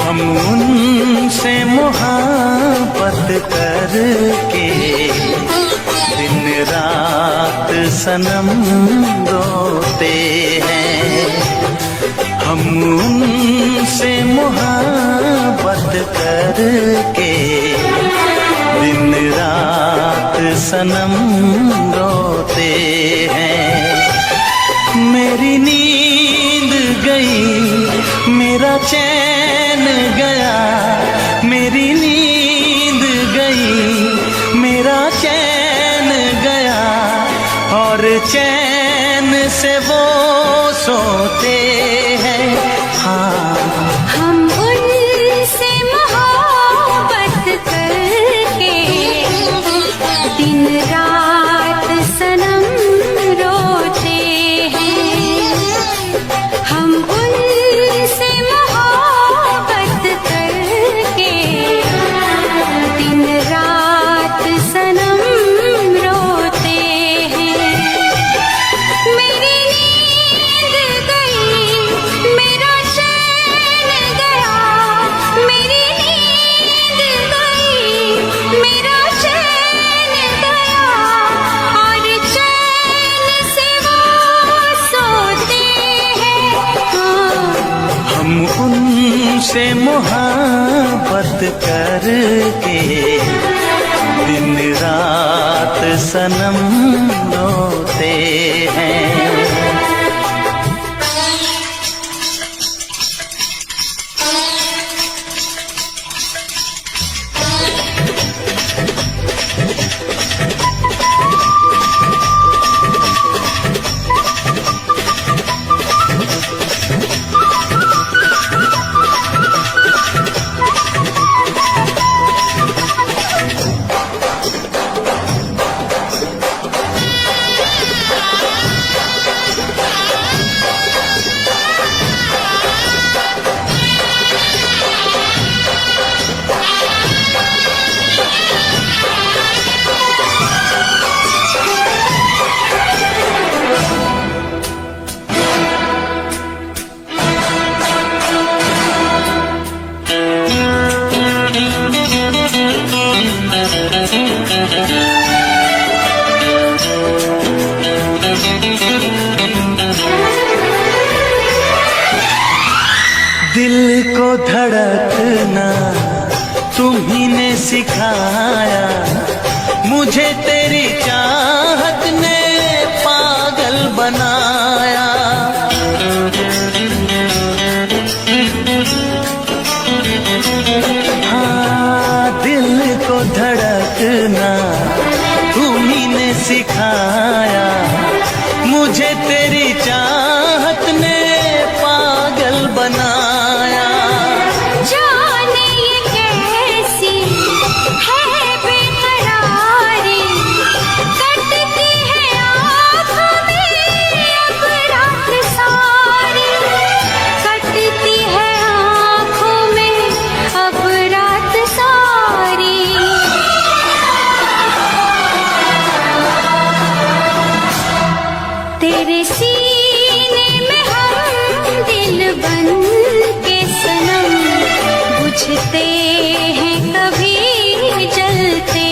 हम उनसे मोहब्बत करके दिन रात सनम रोते हैं। हम उनसे मोहब्बत करके दिन रात सनम रोते हैं। मेरी नींद गई, मेरा चैन गया, मेरी नींद गई, मेरा चैन गया, और चैन से वो सोते हैं। हाँ, हम उनसे मोहब्बत करके दिन रात सनम रोते हैं। हम उनसे मोहब्बत करके दिन रात सनम रोते हैं। मेरी नींद गई, मेरा चैन गया, मेरी नींद गई, मेरा चैन गया, और चैन से वो सोते हैं। हाँ, हम उनसे मोहब्बत करके दिन रात सनम रोते हैं। दिल को धड़कना तुम्ही ने सिखाया, मुझे तेरी चाहत ने पागल बनाया। हाँ, दिल को धड़कना तुम्ही ने सिखाया, मुझे तेरी चाहत ने पागल बनाया। जाने ये कैसी है बेकरारी, कटती है आँखों में अब रात सारी, कटती है आँखों में अब रात सारी। तेरे सीने में हम दिल बन के सनम, बुझते हैं कभी जलते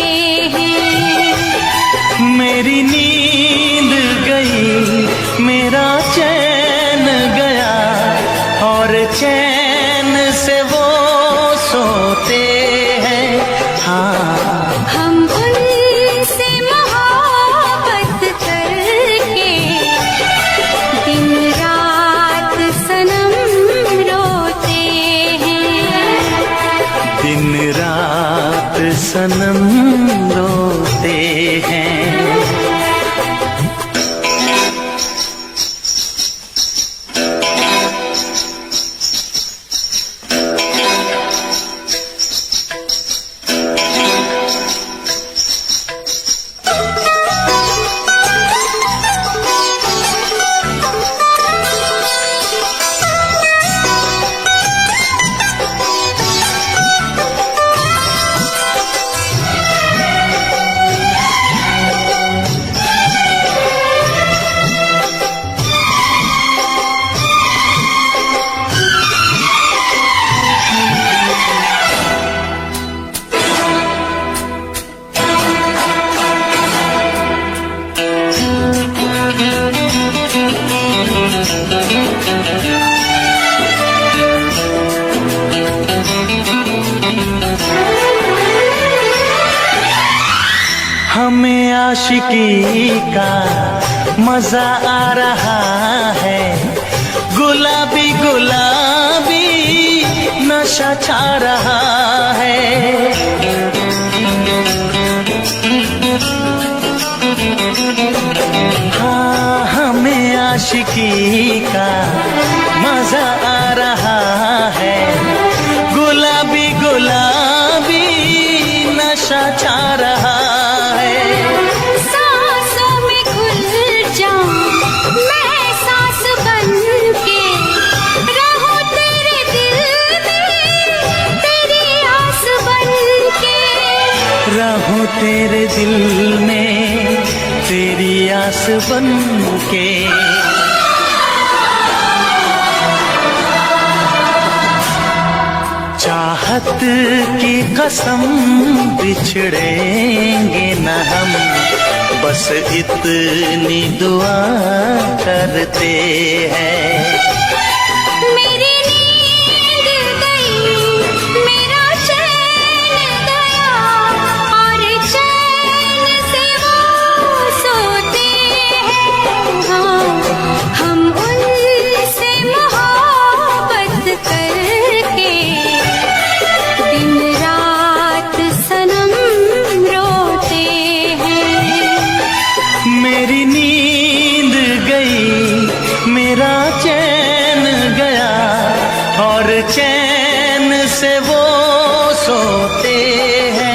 हैं। मेरी नींद गई, मेरा चैन गया, और चैन से वो सोते हैं। हाँ, हम उनसे मोहब्बत करके दिन रात सनम रोते हैं। दिन रात सनम रोते हैं। हमें आशिकी का मजा आ रहा है, गुलाबी गुलाबी नशा छा रहा है। हाँ, हमें आशिकी का मजा आ रहा है, गुलाबी गुलाबी नशा छा रहा है। सांसों में घुल जाऊं मैं सांस बन के, रहूं तेरे दिल में तेरी आस बन के, रहूं तेरे दिल में तेरी आस बन के। चाहत की कसम बिछड़ेंगे न हम, बस इतनी दुआ करते हैं। मेरी नींद गई, मेरा चैन गया, और चैन से वो सोते हैं। हाँ, हम उनसे मोहब्बत करके दिन रात सनम रोते हैं। मेरी नींद गई, मेरा चैन गया, और चैन से वो सोते हैं।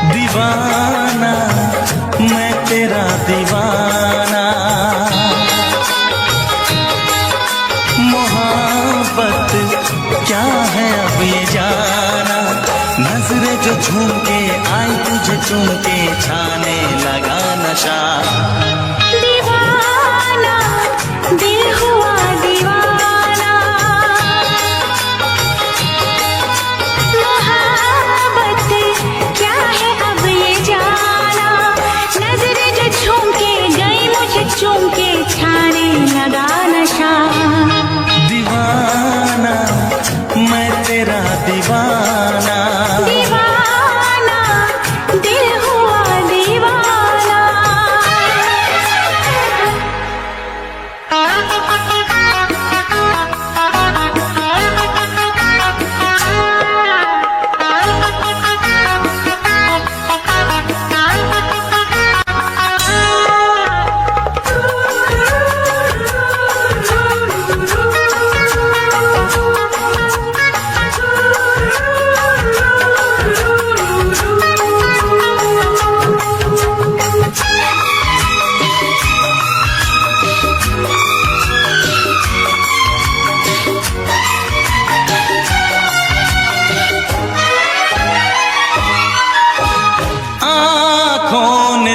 दीवाना मैं तेरा दीवाना, मोहब्बत क्या है अब ये जाना। नजरें जो झूम के आई तुझे चूम के, छाने लगा नशा। दीवाना दिल हुआ दीवाना, मोहब्बत क्या है अब ये जाना। नजरें जो झूम के गई मुझे चूम के, छाने लगा नशा। दीवाना मैं तेरा दीवाना, दीवाना दिल हुआ दीवाना।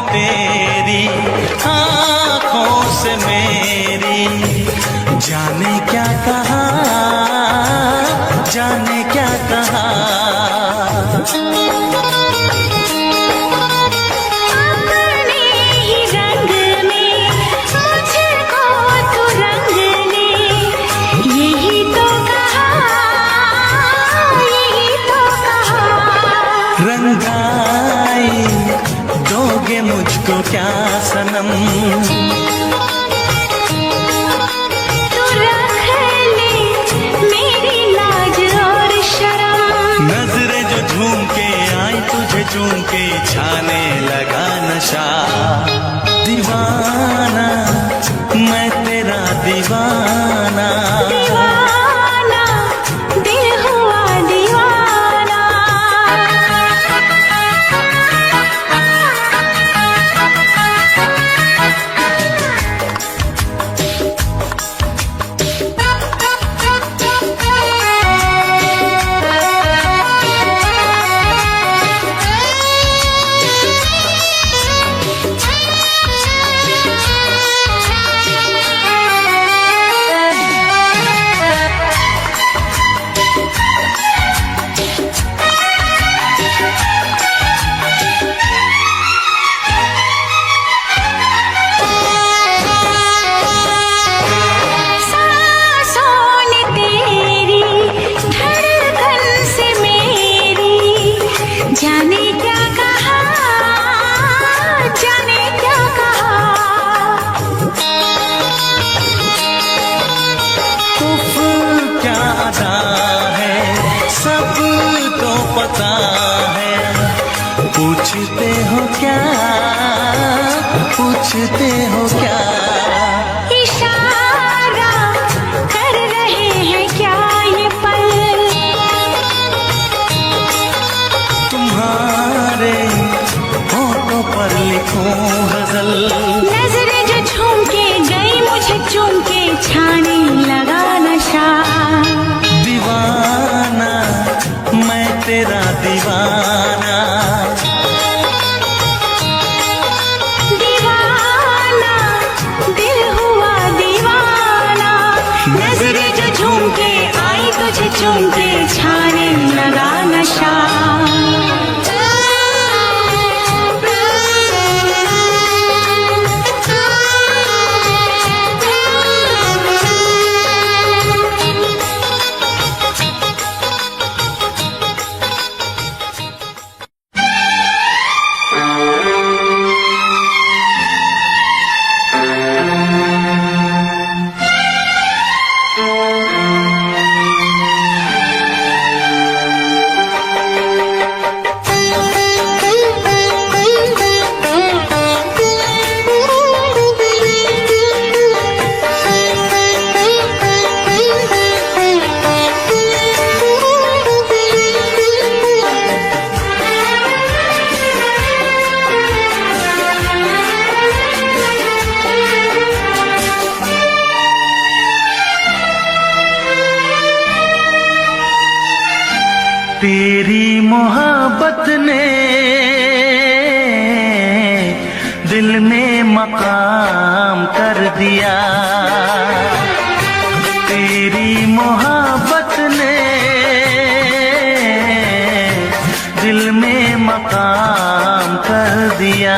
तेरी आँखों से मेरी जाने क्या कहा, जाने क्या कहा। अपने ही रंग में मुझको तू रंग ले, यही तो कहा, यही तो कहा। मुझको क्या सनम, तू रख ले मेरी लाज और शर्म। नजरें जो झूम के आई तुझे चूम के छाने लगा नशा। दीवाना मैं तेरा दीवाना, दीवाना दिल हुआ दीवाना। जाने क्या कहा, जाने क्या कहा। उफ क्या अदा है सब तो पता है। पूछते हो क्या, पूछते हो क्या, इशारा कर रहे हैं क्या ये पल। तुम्हारे होठों पर लिखूं गजल। नजरें जो झूम के गई मुझे चूम के छाने लगा नशा। दीवाना मैं तेरा दीवाना, दीवाना दिल हुआ दीवाना। नजरें जो झूम के आई तुझे चूम के छाने लगा नशा। तेरी मोहब्बत ने दिल में मकाम कर दिया। तेरी मोहब्बत ने दिल में मकाम कर दिया।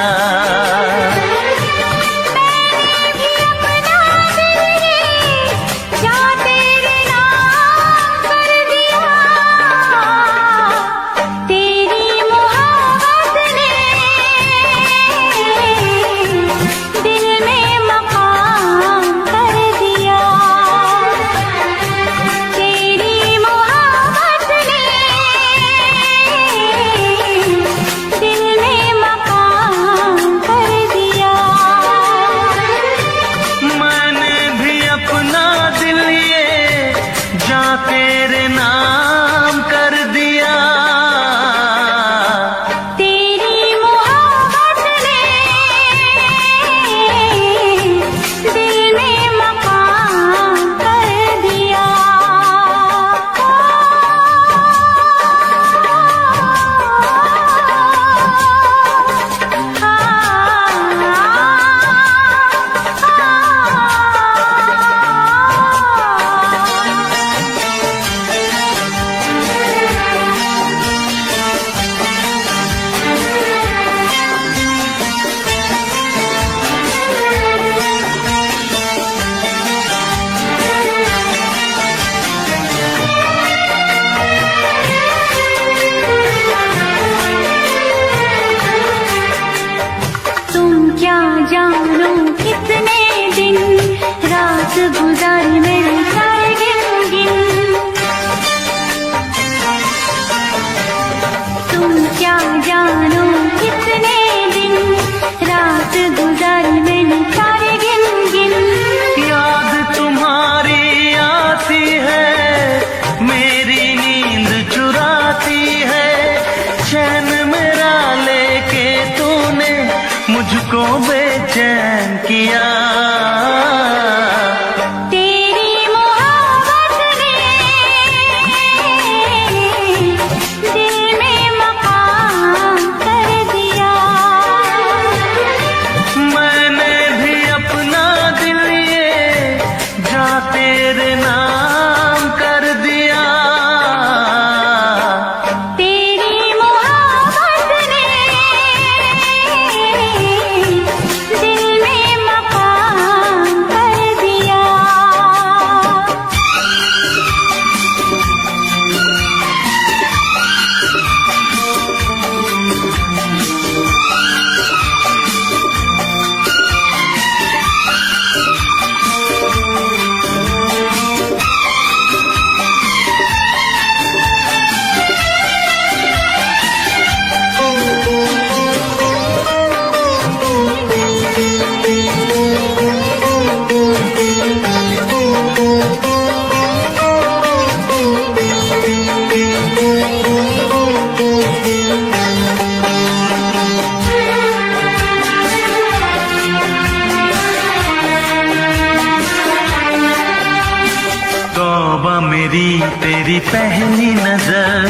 नजर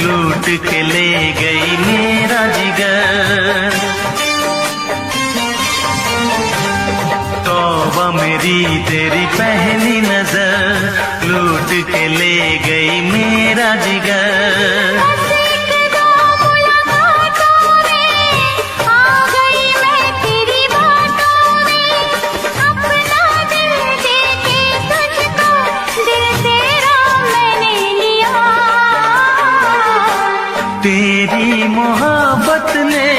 लूट के ले गई मेरा जिगर। तौबा मेरी तेरी पहली नजर लूट के ले गई मेरा जिगर। तेरी मोहब्बत ने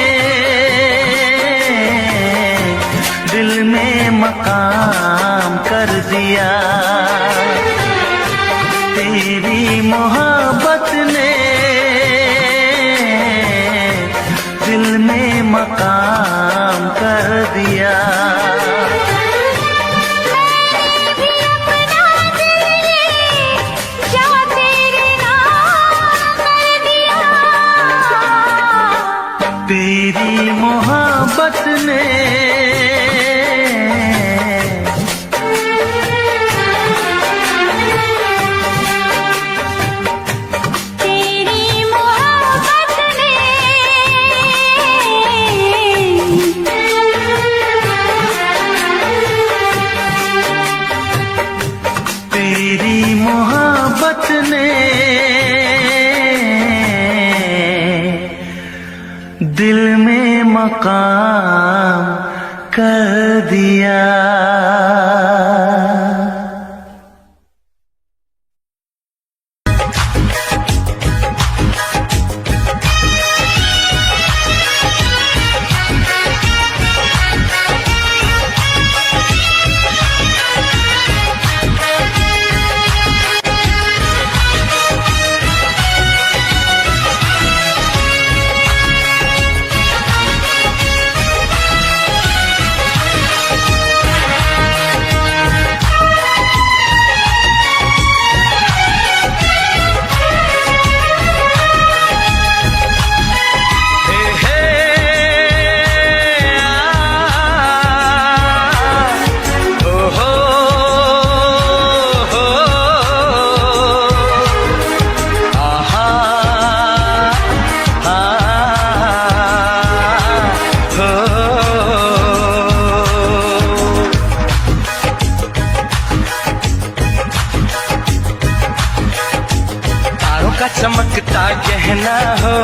दिल में मकाम कर दिया। तेरी मोहब्बत ने दिल में मकाम कर दिया। तेरी मोहब्बत ने तेरी मोहब्बत ने दिल में मकाम कर दिया। चमकता गहना हो,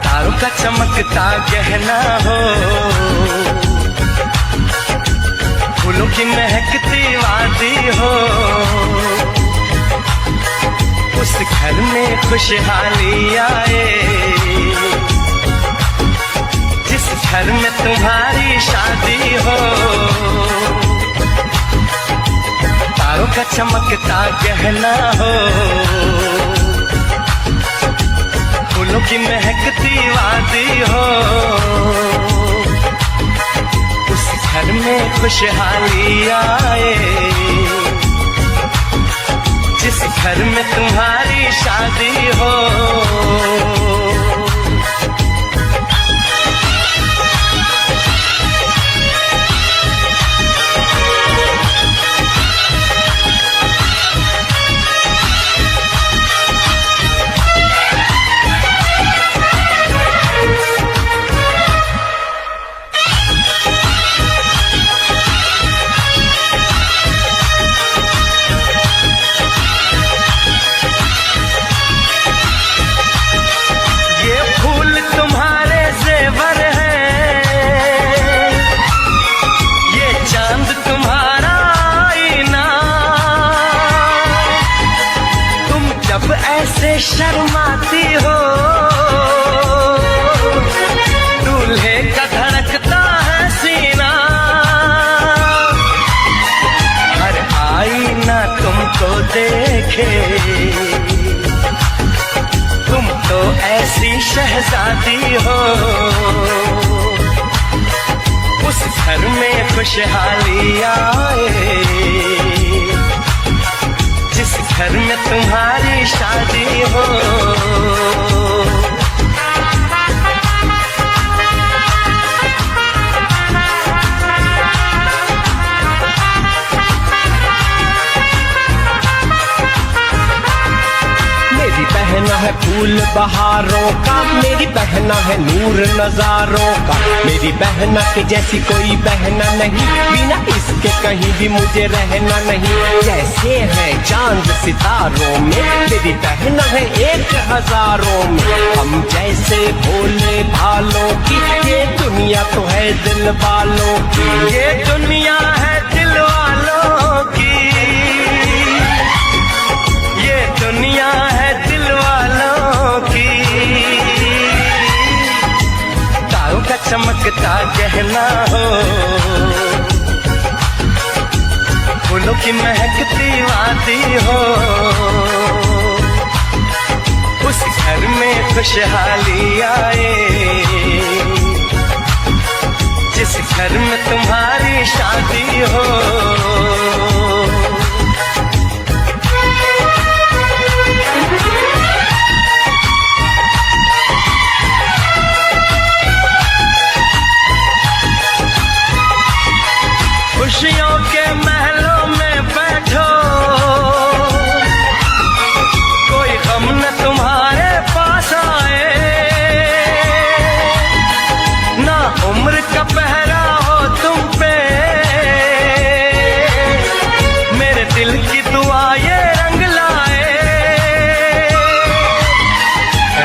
तारों का चमकता गहना हो, फूलों की महकती वादी हो। उस घर में खुशहाली आए जिस घर में तुम्हारी शादी हो। तारों का चमकता गहना हो, फूलों की महकती वादी हो। उस घर में खुशहाली आए जिस घर में तुम्हारी शादी हो। ऐसे शर्माती हो, दूल्हे का धड़कता है सीना। हर आईना तुमको देखे, तुम तो ऐसी शहजादी हो। उस घर में खुशहाली आए जिस घर में तुम्हारी शादी हो। बहना है फूल बहारों का, मेरी बहना है नूर नजारों का। मेरी बहना के जैसी कोई बहना नहीं, बिना इसके कहीं भी मुझे रहना नहीं। जैसे है चांद सितारों में, मेरी बहना है 1000 में। हम जैसे भोले भालों की, ये दुनिया तो है दिल वालों की, ये दुनिया है दिल वालों की, ये दुनिया है दिल वालों की। तारों का चमकता गहना हो, फूलों की महकती वादी हो, उस घर में खुशहाली आए, जिस घर में तुम्हारी शादी हो। खुशियों के महलों में बैठो, कोई गम न तुम्हारे पास आए, ना उम्र का पहरा हो तुम पे, मेरे दिल की दुआ ये रंग लाए।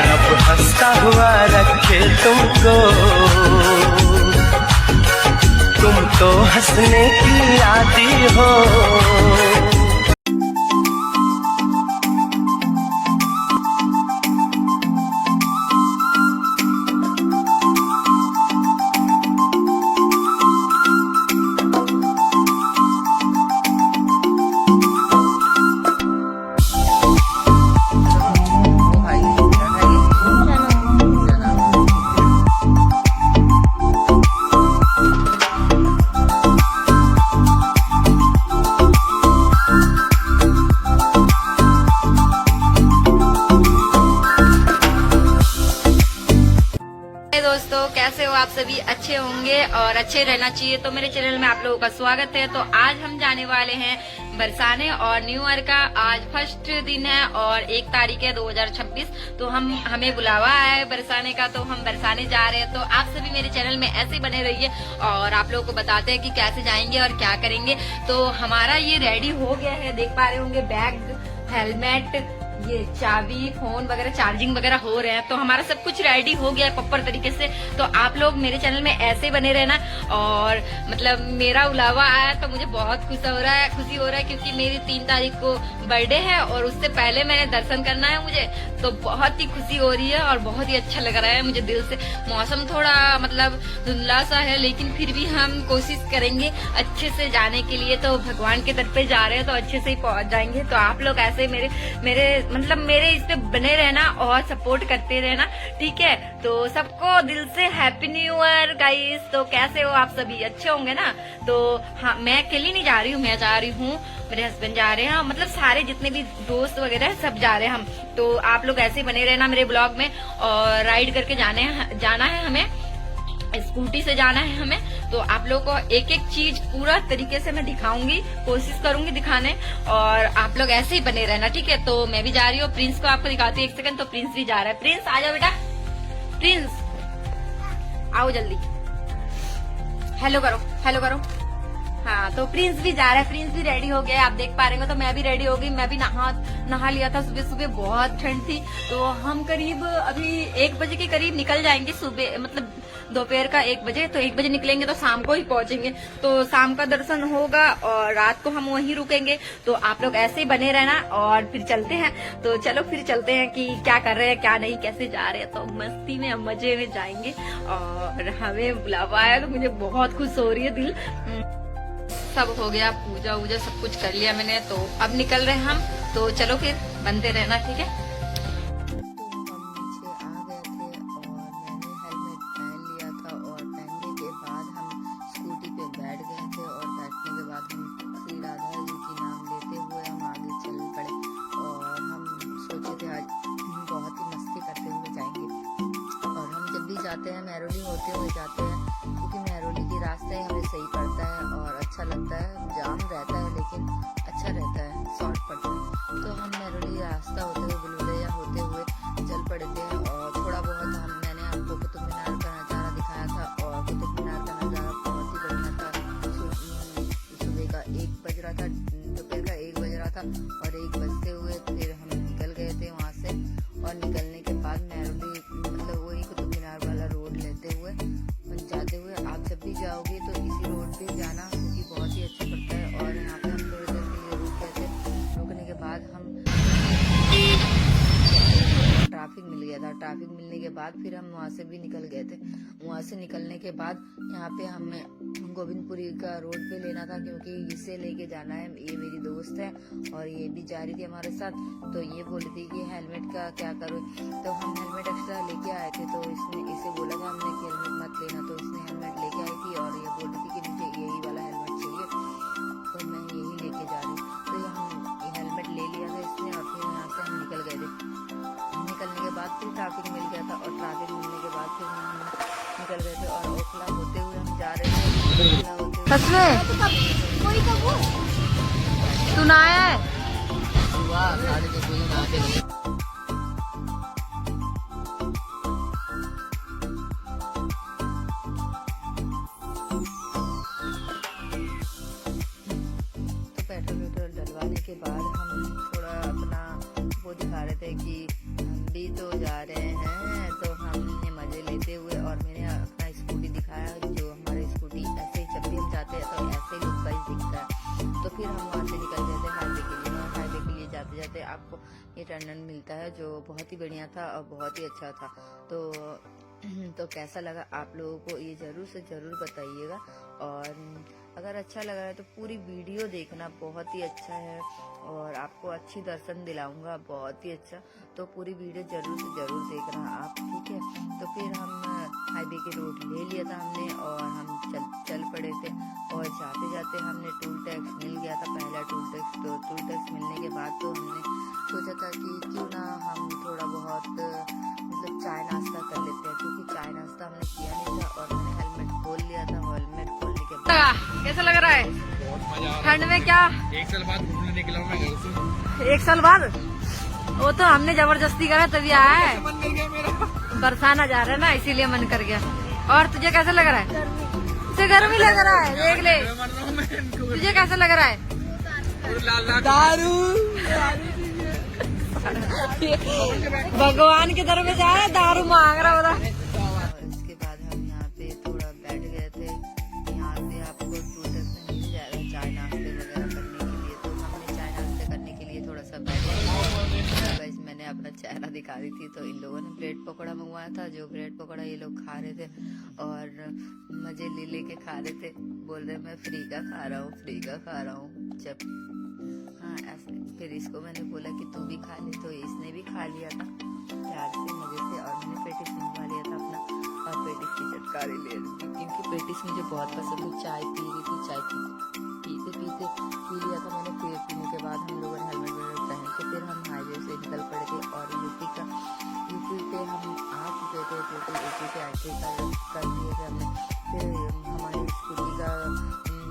रब हंसता हुआ रखे तुमको, तुम तो हंसने की आदी हो। दोस्तों कैसे हो आप सभी, अच्छे होंगे और अच्छे रहना चाहिए। तो मेरे चैनल में आप लोगों का स्वागत है। तो आज हम जाने वाले हैं बरसाने और न्यू ईयर का आज फर्स्ट दिन है और 1 तारीख है 2026। तो हमें बुलावा है बरसाने का, तो हम बरसाने जा रहे हैं। तो आप सभी मेरे चैनल में ऐसे बने रहिए और आप लोगों को बताते हैं कि कैसे जाएंगे और क्या करेंगे। तो हमारा ये रेडी हो गया है, देख पा रहे होंगे, बैग, हेलमेट, ये चाबी, फोन वगैरह, चार्जिंग वगैरह हो रहे हैं। तो हमारा सब कुछ रेडी हो गया है प्रॉपर तरीके से। तो आप लोग मेरे चैनल में ऐसे बने रहना। और मतलब मेरा बुलावा आया तो मुझे बहुत खुशी हो रहा है क्योंकि मेरी 3 तारीख को बर्थडे है और उससे पहले मैंने दर्शन करना है मुझे। तो बहुत ही खुशी हो रही है और बहुत ही अच्छा लग रहा है मुझे दिल से। मौसम थोड़ा मतलब धुंधला सा है, लेकिन फिर भी हम कोशिश करेंगे अच्छे से जाने के लिए। तो भगवान के दर पे जा रहे हैं तो अच्छे से ही पहुंच जाएंगे। तो आप लोग ऐसे मेरे इस पे बने रहना और सपोर्ट करते रहना, ठीक है। तो सबको दिल से हैप्पी न्यू ईयर गाइस। तो कैसे हो आप सभी, अच्छे होंगे ना। तो हाँ, मैं अकेली नहीं जा रही हूँ, मैं जा रही हूँ, मेरे हस्बैंड जा रहे हैं, मतलब सारे जितने भी दोस्त वगैरह सब जा रहे हैं हम। तो आप लोग ऐसे बने रहना मेरे ब्लॉग में। और राइड करके जाना है हमें, स्कूटी से जाना है हमें। तो आप लोगों को एक एक चीज पूरा तरीके से मैं दिखाऊंगी, कोशिश करूंगी दिखाने। और आप लोग ऐसे ही बने रहना, ठीक है। तो मैं भी जा रही हूँ, प्रिंस को आपको दिखाती हूँ 1 सेकंड। तो प्रिंस भी जा रहा है। प्रिंस आ जाओ बेटा, प्रिंस आओ जल्दी, हेलो करो, हेलो करो। हाँ, तो प्रिंस भी जा रहा है, प्रिंस भी रेडी हो गया, आप देख पा रहे हो। तो मैं भी रेडी हो गई, मैं भी नहा लिया था सुबह सुबह, बहुत ठंड थी। तो हम करीब अभी 1 बजे के करीब निकल जाएंगे, सुबह मतलब दोपहर का 1 बजे। तो 1 बजे निकलेंगे तो शाम को ही पहुंचेंगे। तो शाम का दर्शन होगा और रात को हम वहीं रुकेंगे। तो आप लोग ऐसे ही बने रहना और फिर चलते हैं। तो चलो फिर चलते हैं कि क्या कर रहे हैं, क्या नहीं, कैसे जा रहे हैं। तो मस्ती में मजे में जाएंगे। और हमें बुलावा आया तो मुझे बहुत खुश हो रही है दिल। सब हो गया, पूजा वूजा सब कुछ कर लिया मैंने। तो अब निकल रहे हैं हम। तो चलो फिर बनते रहना, ठीक है। जाते हैं मेहरौली होते हुए जाते हैं, क्योंकि मेहरौली की रास्ता ही हमें सही पड़ता है और अच्छा लगता है। जाम रहता है लेकिन अच्छा रहता है, शॉर्ट पड़ता है। तो हम मेहरौली रास्ता होते हुए, बुलबुलैया होते हुए ट्रैफिक मिल गया था। ट्रैफिक मिलने के बाद फिर हम वहाँ से भी निकल गए थे। वहाँ से निकलने के बाद यहाँ पे हमें गोविंदपुरी का रोड पे लेना था, क्योंकि इसे लेके जाना है। ये मेरी दोस्त है और ये भी जा रही थी हमारे साथ। तो ये बोली थी कि हेलमेट का क्या करो, तो हम हेलमेट एक्स्ट्रा लेके आए थे। तो इसने इसे बोला था हमने कि हेलमेट मत लेना, तो इसने हेलमेट लेके आई थी और ये बोल रही थी कि मुझे यही वाला हेलमेट चाहिए, तो मैं यही लेके जा रही। तो ये हम हेलमेट ले लिया था इसने और फिर यहाँ से हम निकल गए थे। निकलने के बाद फिर ट्रैफिक मिल गया था और ट्रैफिक मिलने के बाद फिर हम निकल गए थे और ओखला होते हुए हम जा रहे थे। ओखला होते हुए सच में सुना है? सुबह 2:30 बजे नहाते हुए पेट्रोल वेट्रोल डलवाने के बाद हम थोड़ा अपना वो दिखा रहे थे कि हम भी तो जा रहे हैं। तो हमने मजे लेते हुए और मैंने अपना स्कूटी दिखाया, जो हमारा स्कूटी ऐसे ही जब भी हम जाते हैं तो ऐसे ही लुक वाइज दिखता है। तो फिर हम वहाँ से निकल गए थे हाईवे के लिए। और हाईवे के लिए जाते जाते आपको ये टर्नल मिलता है जो बहुत ही बढ़िया था और बहुत ही अच्छा था। तो कैसा लगा आप लोगों को ये जरूर से जरूर बताइएगा। और अगर अच्छा लगा है तो पूरी वीडियो देखना, बहुत ही अच्छा है और आपको अच्छी दर्शन दिलाऊंगा, बहुत ही अच्छा। तो पूरी वीडियो जरूर से जरूर देखना आप, ठीक है। तो फिर हम हाईवे के रोड ले लिया था हमने और हम चल पड़े थे। और जाते जाते हमने टूल टैक्स मिल गया था, पहला टूल टैक्स। तो टूल टैक्स मिलने के बाद तो हमने सोचा था कि क्यों ना हम थोड़ा बहुत मतलब चाय नाश्ता कर लेते हैं, क्योंकि चाय नाश्ता हमने किया नहीं था। और मैंने हेलमेट खोल लिया था। हेलमेट खोलने के बाद कैसा लग रहा है? बहुत मजा आ ठंड में क्या? 1 साल बाद घूमने निकला हूँ मैं घर से। 1 साल बाद? वो तो हमने जबरदस्ती करा तभी आया है। मन कर गया मेरा। बरसाना जा रहा है ना, इसीलिए मन कर गया। और तुझे कैसा लग रहा है? तुझे गर्मी लग रहा है? देख ले, तुझे कैसा लग रहा है? दारू भगवान के दर में जा रहा है, दारू मांग रहा होता। और इसके बाद हम यहाँ पे थोड़ा बैठ गए थे। यहाँ पे आपको टूल टैक्स में मिल जाएगा चाय नाश्ते वगैरह करने के लिए। तो हमने चाय नाश्ते करने के लिए थोड़ा सा बैठ गए। गाइस मैंने अपना चेहरा दिखा रही थी। तो इन लोगों ने ब्रेड पकौड़ा मंगवाया था, जो ब्रेड पकौड़ा ये लोग खा रहे थे और मजे ले लेके खा रहे थे। बोल रहे मैं फ्री का खा रहा हूँ, फ्री का खा रहा हूँ। जब हाँ ऐसे फिर इसको मैंने बोला कि तू भी खा ले, तो इसने भी खा लिया था प्यार से, मजे से। और मैंने पेटिस मंगवा लिया था अपना और पेटिस की चटकारी ले रही थी। इनकी पेटिस मुझे बहुत पसंद है। चाय पी रही थी, चाय पीते पी लिया था मैंने। फिर पीने के बाद हम लोगों ने हेलमेट वेलमेट पहन के फिर हम हाईवे से निकल पड़े थे। और यूपी पे हम आ चुके थे, क्योंकि यूपी पे एंट्री कर दिए थे हमने। फिर हमारी स्कूटी का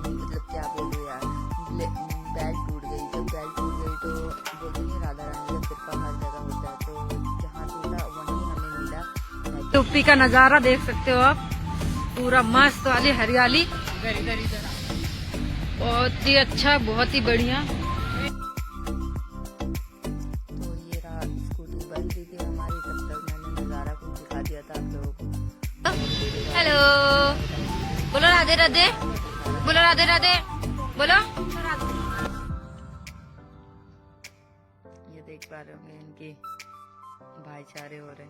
मतलब क्या बोल रहे यार, बेल्ट टूट गई। जब बेल्ट टूट गई तो बोल रही राधा रानी का सिरका हर जगह होता है, तो जहाँ टूटा वहीं हमें मिला। यूपी का नजारा देख सकते हो आप, पूरा मस्त वाली हरियाली, बहुत ही अच्छा, बहुत ही बढ़िया। तो ये रहा स्कूटी बन रही थी हमारी। तब तक मैंने नजारा कुछ दिखा दिया था आप लोगों को। हेलो, बोलो राधे राधे, बोलो राधे राधे, बोलो। ये देख पा रहे होंगे इनके भाईचारे हो रहे।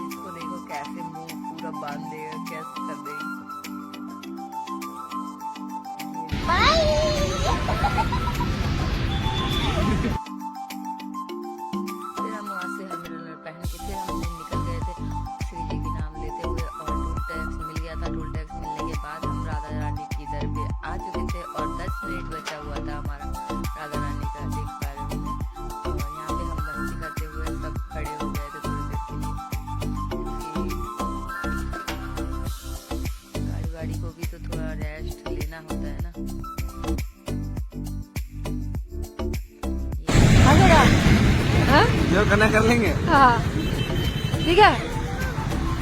इसको देखो कैसे मुंह पूरा बांध देगा, कैसे कर देगी। फिर हम वहाँ से हेलमेट पहन के फिर हम निकल गए थे श्री जी के नाम लेते हुए। और टूल टैक्स मिल गया था। टूल टैक्स मिलने के बाद हम राधा रानी की दर पे आ चुके थे और 10 मिनट बचा हुआ था हमारा राधा रानी का, देख पा रहे होंगे। और यहाँ पे हम मस्ती करते हुए सब खड़े हो गए थे थोड़ी देर के लिए, क्योंकि गाड़ी को भी तो थोड़ा रेस्ट लेना होता है ना। हाँ? जो करना कर लेंगे। हाँ ठीक है,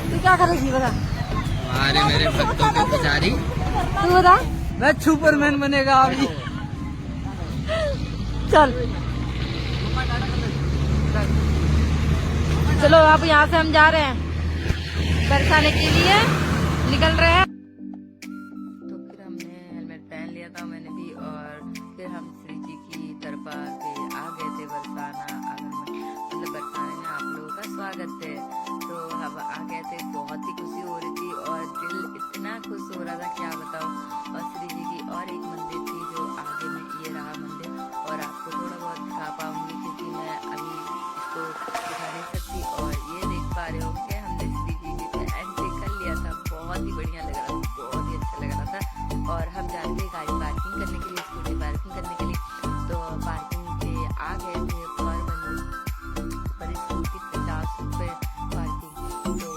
तू क्या करेगी बता? अरे मेरे भक्तों के पुजारी, तू बता। मैं सुपरमैन बनेगा अभी। चल चलो, आप यहाँ से हम जा रहे हैं बरसाने के लिए, निकल रहे हैं। तो फिर हमने हेलमेट पहन लिया था मैंने भी। और फिर हम श्री जी की कृपा के आ गए थे बरसाना आंगन में, मतलब बरसाने में आप लोगों का स्वागत है। तो हम आ गए थे, बहुत ही खुशी हो रही थी और दिल इतना खुश हो रहा था क्या बताओ। और श्री जी की और एक मंदिर थी जो आगे में, ये रहा मंदिर, और आपको थोड़ा बहुत दिखा पाऊंगी क्योंकि मैं अभी इसको दिखा नहीं सकती। और ये देख पा रहे हो कि हमने श्री जी की एंट्री कर लिया था, बहुत ही बढ़िया लग रहा था, बहुत ही अच्छा लग रहा था। और हम जा रहे थे गाड़ी पार्किंग करने के लिए, स्कूटी पार्किंग करने के लिए। तो पार्किंग के आ गए थे पर स्कूटी 50 रुपये पार्किंग। तो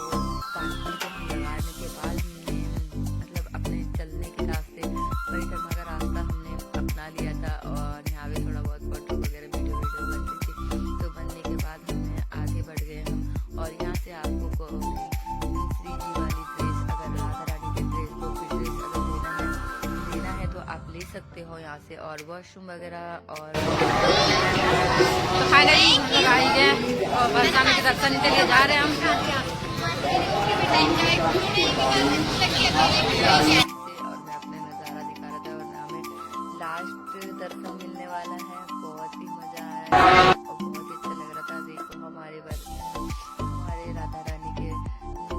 पार्किंग को लगाने के बाद हमने मतलब अपने चलने के रास्ते, परिक्रमा का रास्ता हमने अपना लिया था। और यहाँ पे थोड़ा बहुत फोटो वगैरह वीडियो बनती थी। तो बनने के बाद हमने आगे बढ़ गए हम। और यहाँ से आपको श्री जी वाली ड्रेस, अगर राधा रानी के ड्रेस, गोपी ड्रेस अगर लेना है तो आप ले सकते हो यहाँ से। और वॉशरूम वगैरह और तो फाइनली आ ही गए और बरसाने के दर्शन के लिए जा रहे हैं हम। और मैं अपने नज़ारा दिखा रहा था और हमें लास्ट दर्शन मिलने वाला है। बहुत ही मजा आया और बहुत ही अच्छा लग रहा था। देखो हमारे हमारे राधा रानी के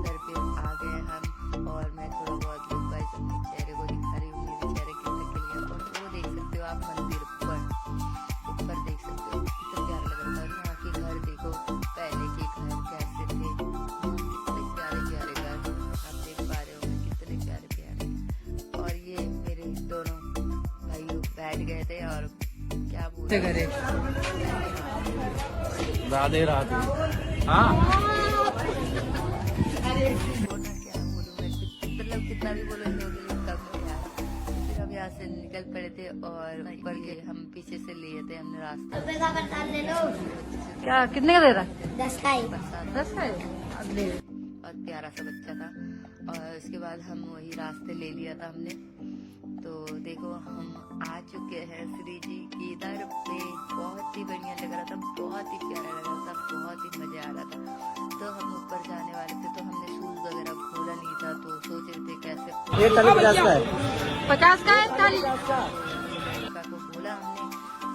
दर पे आ गए हम। और मैं थोड़ा बहुत लुक वाइज अपने चेहरे को दिखा रही हूँ, मेरे चेहरे कितने क्लियर। और वो देख सकते हो आप मंदिर ऊपर देख सकते हो, कितना प्यारा लग रहा था। और यहाँ के घर देखो, पहले के घर कैसे थे, कितने प्यारे प्यारे घर आप देख पा रहे हो, कितने प्यारे प्यारे। और ये मेरे दोनों भाइयों बैठ गए थे और क्या बोलते करे राधे राधे। हाँ बोलना क्या बोलूं मैं, मतलब कितना भी बोलो इन लोगों के लिए कम है यार। फिर हम यहाँ से निकल पड़े थे और ऊपर के हम पीछे से लिए थे हमने रास्ता। क्या कितने का दे रहा है? 10 का ही। बरसात 10 का है। अब ले ले। और प्यारा सा बच्चा था। और उसके बाद हम वही रास्ते ले लिया था हमने। तो देखो हम आ चुके हैं श्री जी की दर पे। बहुत ही बढ़िया लग रहा था, बहुत ही प्यारा लग रहा था, बहुत ही मजा आ रहा था। तो हम ऊपर जाने वाले थे तो हमने शूज वगैरह खोला नहीं था, तो सोच रहे थे कैसे। ये थाली 50 का है। 50 का है थाली। लड़का को बोला हमने,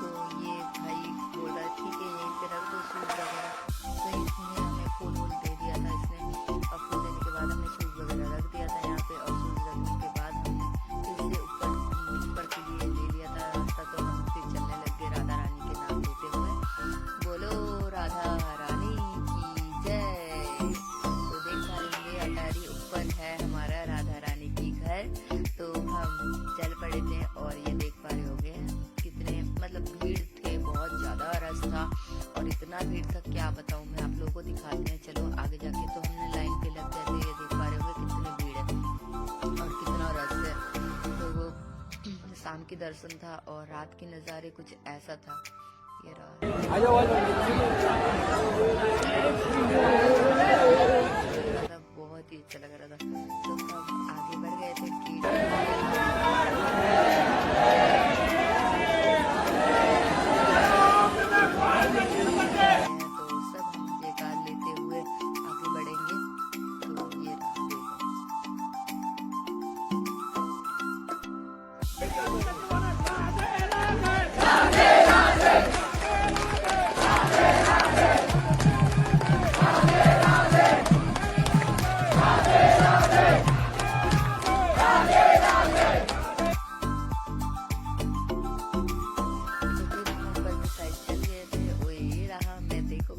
तो ये भाई बोल रहा ठीक है यहीं पे रख दो शूज वगैरह। तो इसने हमें फूल वूल दे दिया था इसने। और फूल देने के बाद हमने शूज वगैरह रख दिया था यहाँ पे। और शूज रखने के बाद हमने फिर से ऊपर के लिए ले लिया था रास्ता। तो हम फिर चलने लग गए राधा रानी के नाम लेते हुए, बोलो राधा रानी की जय। तो देख पा रहे अटारी ऊपर है हमारा राधा रानी की घर। तो हम चल पड़े थे और ये देख पा रहे होगे कितने मतलब भीड़ थे, बहुत ज्यादा रश था। और इतना भीड़ था क्या बताऊं मैं, आप लोगों को दिखाते हैं चलो आगे जाके। तो हमने लाइन पे लग गए थे, ये देख पा रहे होगे कितनी भीड़ है और कितना रश है। तो वो शाम की दर्शन था और रात के नज़ारे कुछ ऐसा था। ये रहा बहुत ही अच्छा लग रहा था। तो हम आगे बढ़ गए थे तो सब हम जयकार लेते हुए आगे बढ़ेंगे। तो ये रहा देखो।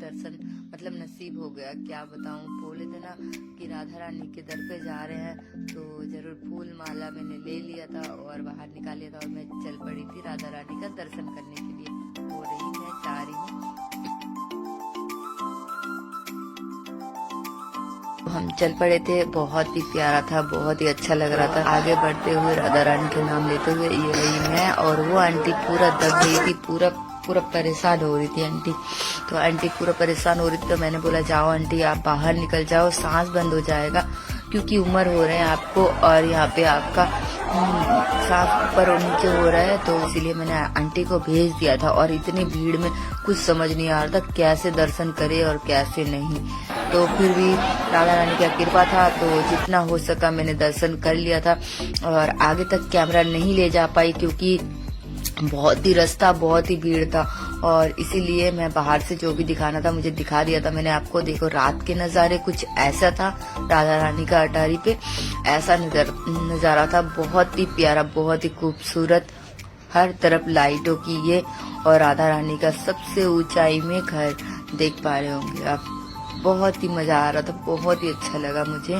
दर्शन मतलब नसीब हो गया। क्या बताऊं, बोले थे ना कि राधा रानी के दर पे जा रहे हैं तो जरूर फूल माला मैंने ले लिया था और बाहर निकाल लिया था और मैं चल पड़ी थी राधा रानी का दर्शन करने के लिए। हो रही मैं जा रही हूँ। हम चल पड़े थे, बहुत ही प्यारा था, बहुत ही अच्छा लग रहा था। आगे बढ़ते हुए राधा रानी के नाम लेते हुए ये रही मैं और वो आंटी पूरा दब गई थी, पूरा परेशान हो रही थी आंटी। तो आंटी पूरा परेशान हो रही थी तो मैंने बोला जाओ आंटी आप बाहर निकल जाओ, सांस बंद हो जाएगा। क्योंकि उम्र हो रहे हैं आपको और यहाँ पे आपका साफ ऊपर और नीचे हो रहा है, तो इसीलिए मैंने आंटी को भेज दिया था। और इतनी भीड़ में कुछ समझ नहीं आ रहा था कैसे दर्शन करे और कैसे नहीं, तो फिर भी राधा रानी का कृपा था, तो जितना हो सका मैंने दर्शन कर लिया था। और आगे तक कैमरा नहीं ले जा पाई क्योंकि बहुत ही रास्ता, बहुत ही भीड़ था, और इसीलिए मैं बाहर से जो भी दिखाना था मुझे दिखा दिया था मैंने आपको। देखो रात के नज़ारे कुछ ऐसा था, राधा रानी का अटारी पे ऐसा नज़ारा था, बहुत ही प्यारा, बहुत ही खूबसूरत, हर तरफ लाइटों की ये, और राधा रानी का सबसे ऊंचाई में घर देख पा रहे होंगे आप। बहुत ही मजा आ रहा था, बहुत ही अच्छा लगा मुझे,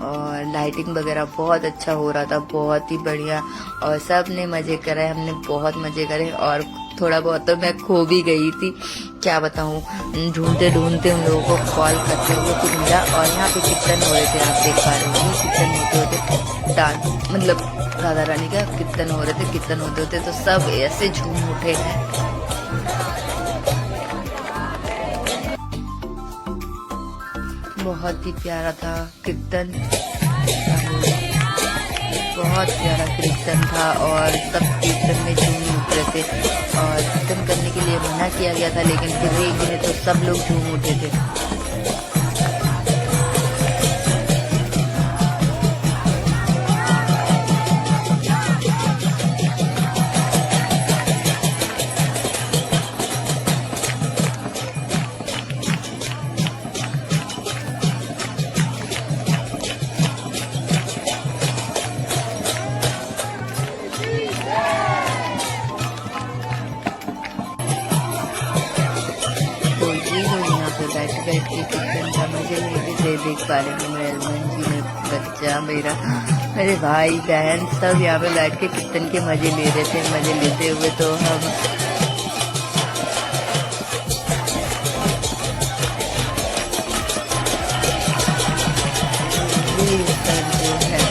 और लाइटिंग वगैरह बहुत अच्छा हो रहा था, बहुत ही बढ़िया, और सब ने मजे करे, हमने बहुत मजे करे। और थोड़ा बहुत तो मैं खो भी गई थी, क्या बताऊं, ढूंढते ढूंढते उन लोगों को कॉल करते हुए कुछ मिला। और यहाँ पे कीर्तन हो रहे थे, आप देख पा रहे होंगे, कीर्तन होते होते डांस, मतलब राधा रानी का कीर्तन हो रहे थे, कीर्तन होते होते तो सब ऐसे झूम उठे हैं। बहुत ही प्यारा था कीर्तन, बहुत प्यारा कीर्तन था, और सब कीर्तन में झूम उठ रहे थे। और कीर्तन करने के लिए मना किया गया था, लेकिन फिर भी तो सब लोग झूम उठे थे। बैठ के कीर्तन का मजे लेते देख पा रहे हैं। मेरे हस्बैंड जी, मेरे बच्चा, मेरे भाई बहन सब यहाँ पे बैठ के कीर्तन के मजे ले रहे थे। मजे लेते हुए तो हम जो है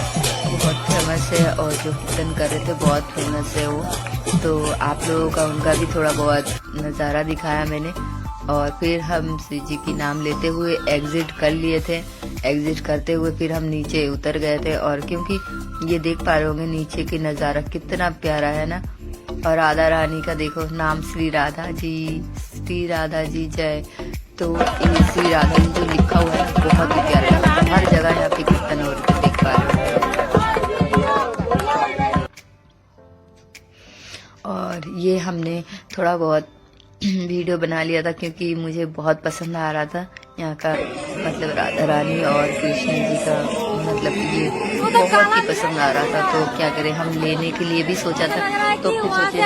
बहुत फेमस है, और जो कीर्तन कर रहे थे बहुत फेमस है वो, तो आप लोगों का उनका भी थोड़ा बहुत नज़ारा दिखाया मैंने। और फिर हम श्री जी की नाम लेते हुए एग्जिट कर लिए थे। एग्जिट करते हुए फिर हम नीचे उतर गए थे, और क्योंकि ये देख पा रहे होंगे नीचे की नज़ारा कितना प्यारा है ना। और राधा रानी का देखो नाम, श्री राधा जी जय, तो ये श्री राधा जी जो लिखा हुआ है बहुत ही प्यारा है। हर जगह यहाँ पे कीर्तन हो रहे थे, देख पा रहे हो। और ये हमने थोड़ा बहुत वीडियो बना लिया था क्योंकि मुझे बहुत पसंद आ रहा था यहाँ का, मतलब राधा रानी और कृष्ण जी का, मतलब ये बहुत ही पसंद आ रहा था। तो क्या करें, हम लेने के लिए भी सोचा था, तो फिर सोचे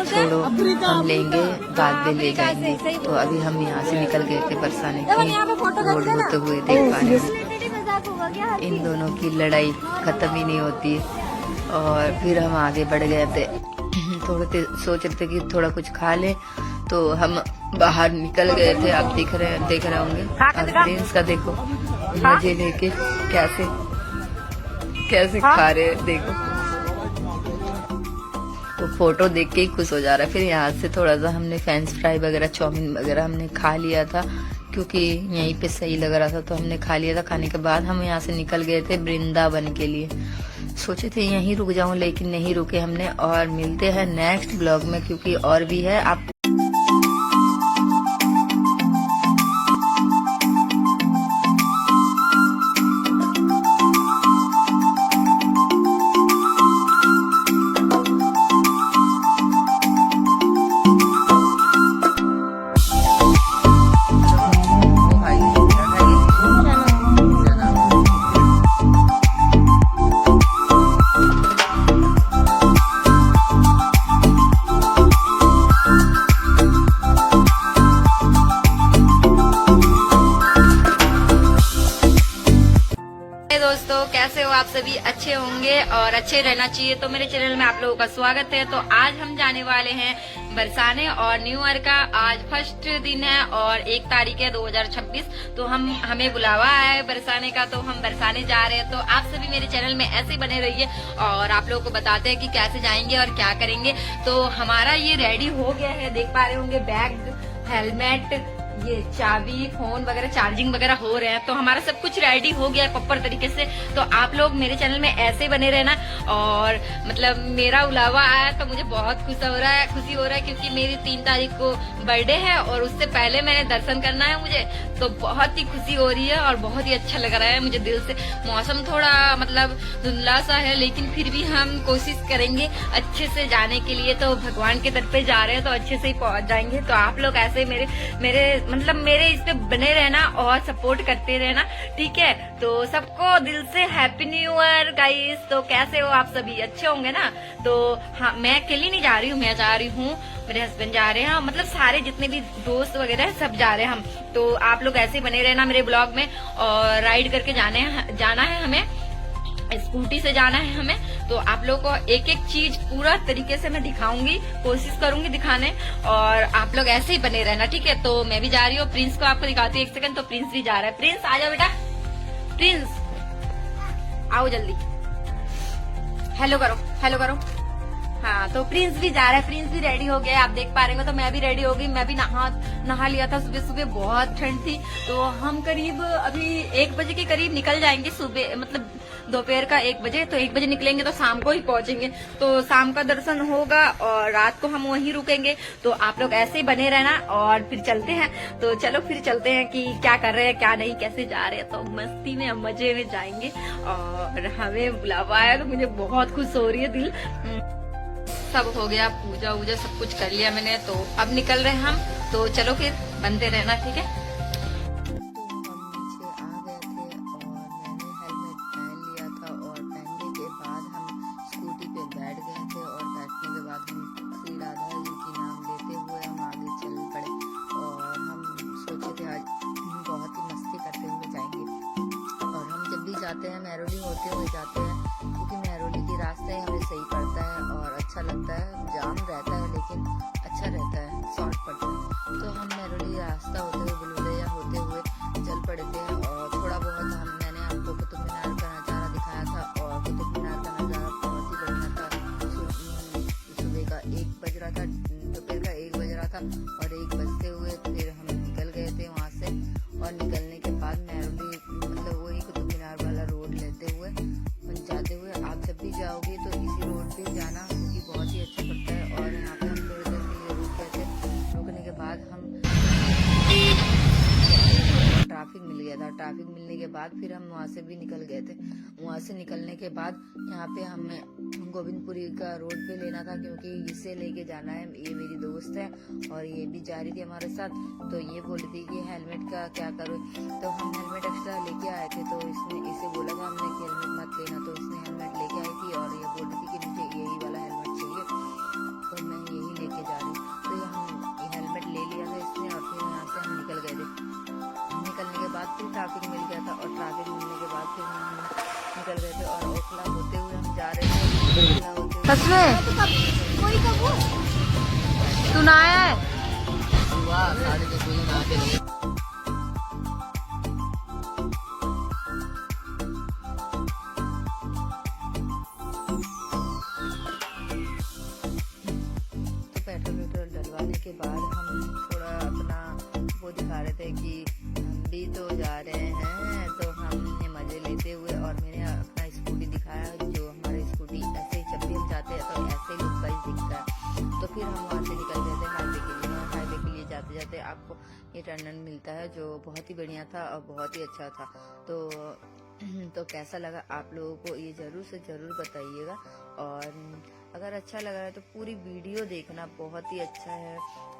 छोड़ो हम लेंगे, बाद में ले जाएंगे। तो अभी हम यहाँ से निकल गए थे बरसाने की रोड होते हुए, देख पा रहे हैं इन दोनों की लड़ाई खत्म ही नहीं होती है। और फिर हम आगे बढ़ गए थे, थोड़े सोच रहे थे कि थोड़ा कुछ खा ले, तो हम बाहर निकल गए थे। आप देख रहे होंगे, और प्रिंस का देखो मजे लेके कैसे खा रहे हैं, देखो तो फोटो देख के ही खुश हो जा रहा है। फिर यहाँ से थोड़ा सा हमने फ्रेंच फ्राई वगैरह, चाउमीन वगैरह हमने खा लिया था क्योंकि यहीं पे सही लग रहा था, तो हमने खा लिया था। खाने के बाद हम यहाँ से निकल गए थे वृंदावन के लिए। सोचे थे यहीं रुक जाऊं, लेकिन नहीं रुके हमने। और मिलते हैं नेक्स्ट ब्लॉग में, क्योंकि और भी है। आप दोस्तों कैसे हो आप सभी, अच्छे होंगे और अच्छे रहना चाहिए। तो मेरे चैनल में आप लोगों का स्वागत है। तो आज हम जाने वाले हैं बरसाने, और न्यू ईयर का आज फर्स्ट दिन है और 1 तारीख है 2026। तो हमें बुलावा आया है बरसाने का, तो हम बरसाने जा रहे हैं। तो आप सभी मेरे चैनल में ऐसे बने रहिए और आप लोगों को बताते हैं कि कैसे जाएंगे और क्या करेंगे। तो हमारा ये रेडी हो गया है, देख पा रहे होंगे, बैग, हेलमेट, ये चाबी, फोन वगैरह, चार्जिंग वगैरह हो रहे हैं, तो हमारा सब कुछ रेडी हो गया प्रॉपर तरीके से। तो आप लोग मेरे चैनल में ऐसे बने रहना। और मतलब मेरा बुलावा आया तो मुझे बहुत खुशी हो रहा है क्योंकि मेरी 3 तारीख को बर्थडे है और उससे पहले मैंने दर्शन करना है मुझे, तो बहुत ही खुशी हो रही है और बहुत ही अच्छा लग रहा है मुझे दिल से। मौसम थोड़ा मतलब धुंधला सा है, लेकिन फिर भी हम कोशिश करेंगे अच्छे से जाने के लिए। तो भगवान के दर पे जा रहे हैं तो अच्छे से ही पहुंच जाएंगे। तो आप लोग ऐसे मेरे इस पे बने रहना और सपोर्ट करते रहना, ठीक है। तो सबको दिल से हैप्पी न्यू ईयर गाइस। तो कैसे हो आप सभी, अच्छे होंगे ना। तो हाँ, मैं अकेली नहीं जा रही हूँ, मैं जा रही हूँ, मेरे हस्बैंड जा रहे हैं, मतलब सारे जितने भी दोस्त वगैरह है सब जा रहे हैं हम। तो आप लोग ऐसे बने रहना मेरे ब्लॉग में। और राइड करके जाना है हमें, स्कूटी से जाना है हमें। तो आप लोग को एक एक चीज पूरा तरीके से मैं दिखाऊंगी, कोशिश करूंगी दिखाने। और आप लोग ऐसे ही बने रहना, ठीक है। तो मैं भी जा रही हूँ, प्रिंस को आपको दिखाती हूँ 1 सेकंड। तो प्रिंस भी जा रहा है। प्रिंस आ जाओ बेटा, प्रिंस आओ जल्दी, हेलो करो, हेलो करो। हाँ, तो प्रिंस भी जा रहा है, प्रिंस भी रेडी हो गया, आप देख पा रहे हो। तो मैं भी रेडी हो गई, मैं भी नहा लिया था। सुबह सुबह बहुत ठंड थी, तो हम करीब अभी 1 बजे के करीब निकल जाएंगे। सुबह मतलब दोपहर का 1 बजे, तो 1 बजे निकलेंगे तो शाम को ही पहुंचेंगे। तो शाम का दर्शन होगा और रात को हम वहीं रुकेंगे। तो आप लोग ऐसे ही बने रहना और फिर चलते हैं। तो चलो फिर चलते हैं कि क्या कर रहे हैं क्या नहीं, कैसे जा रहे हैं। तो मस्ती में मजे में जाएंगे। और हमें बुलावा आया तो मुझे बहुत खुश हो रही है दिल। सब हो गया, पूजा वूजा सब कुछ कर लिया मैंने। तो अब निकल रहे हैं हम। तो चलो फिर बनते रहना, ठीक है। तो हम नीचे आ गए थे और मैंने हेलमेट पहन लिया था और पहनने के बाद हम स्कूटी पे बैठ गए थे। और बैठने के बाद हम श्री राधा जी की नाम लेते हुए हम आगे चल पड़े। और हम सोचे थे आज बहुत ही मस्ती करते हुए जाएंगे। और हम जब भी जाते हैं मेहरौली होते हुए जाते हैं, क्योंकि मेहरौली की रास्ते हमें सही पड़ता है और अच्छा लगता है। जाम रहता है लेकिन अच्छा रहता है, शॉर्ट पड़ता है। तो हम मेहरौली रास्ता होते हुए बुलबुलैया होते हुए चल पड़े थे। और थोड़ा बहुत मैंने आपको कुतुब मीनार का नज़ारा दिखाया था। और कुतुब मीनार का नज़ारा बहुत ही बढ़िया था। सुबह का 1 बज रहा था, दोपहर का 1 बज रहा था और 1 बजते हुए फिर हम निकल गए थे वहाँ से। और निकलने के बाद मेहरौली मतलब वही कुतुब मीनार वाला रोड लेते हुए जाते हुए, आप जब भी जाओगे तो इसी रोड पे जाना, क्योंकि बहुत ही अच्छा पड़ता है। और यहाँ पे हम थोड़ी देर के लिए रुक गए थे। रुकने के बाद हम ट्रैफिक मिल गया था। ट्रैफिक मिलने के बाद फिर हम वहाँ से भी निकल गए थे। वहाँ से निकलने के बाद यहाँ पे हमें गोविंदपुरी का रोड पे लेना था, क्योंकि इसे लेके जाना है। ये मेरी दोस्त है और ये भी जा रही थी हमारे साथ। तो ये बोली थी कि हेलमेट का क्या करो, तो हम हेलमेट एक्स्ट्रा लेके आए थे। तो इसने इसे बोला था हमने कि हेलमेट मत लेना, तो इसने हेलमेट लेके आई थी और ये बोल रही थी कि मुझे यही वाला हेलमेट चाहिए, तो मैं यही लेके जा रही हूँ। तो हम हेलमेट ले लिया था इसने और फिर यहाँ से हम निकल गए थे। निकलने के बाद फिर ट्रैफिक मिल गया था और ट्रैफिक मिलने के बाद फिर हम निकल गए थे। और ओखला होते हुए हम जा रहे थे। सच में तू ना आया है? तो पेट्रोल डलवाने के बाद हम थोड़ा अपना वो दिखा रहे थे कि हम भी तो जा रहे हैं। तो हमने मजे लेते हुए और मैंने अपना स्कूटी दिखाया, जो हमारी स्कूटी ऐसे ही जब भी हम जाते हैं तो ऐसे ही लुक वाइज दिखता है। तो फिर हम वहाँ से निकल गए थे हाईवे के लिए। और हाईवे के लिए जाते जाते आपको ये टर्नल मिलता है, जो बहुत ही बढ़िया था और बहुत ही अच्छा था। तो कैसा लगा आप लोगों को ये जरूर से जरूर बताइएगा। और अगर अच्छा लगा है तो पूरी वीडियो देखना, बहुत ही अच्छा है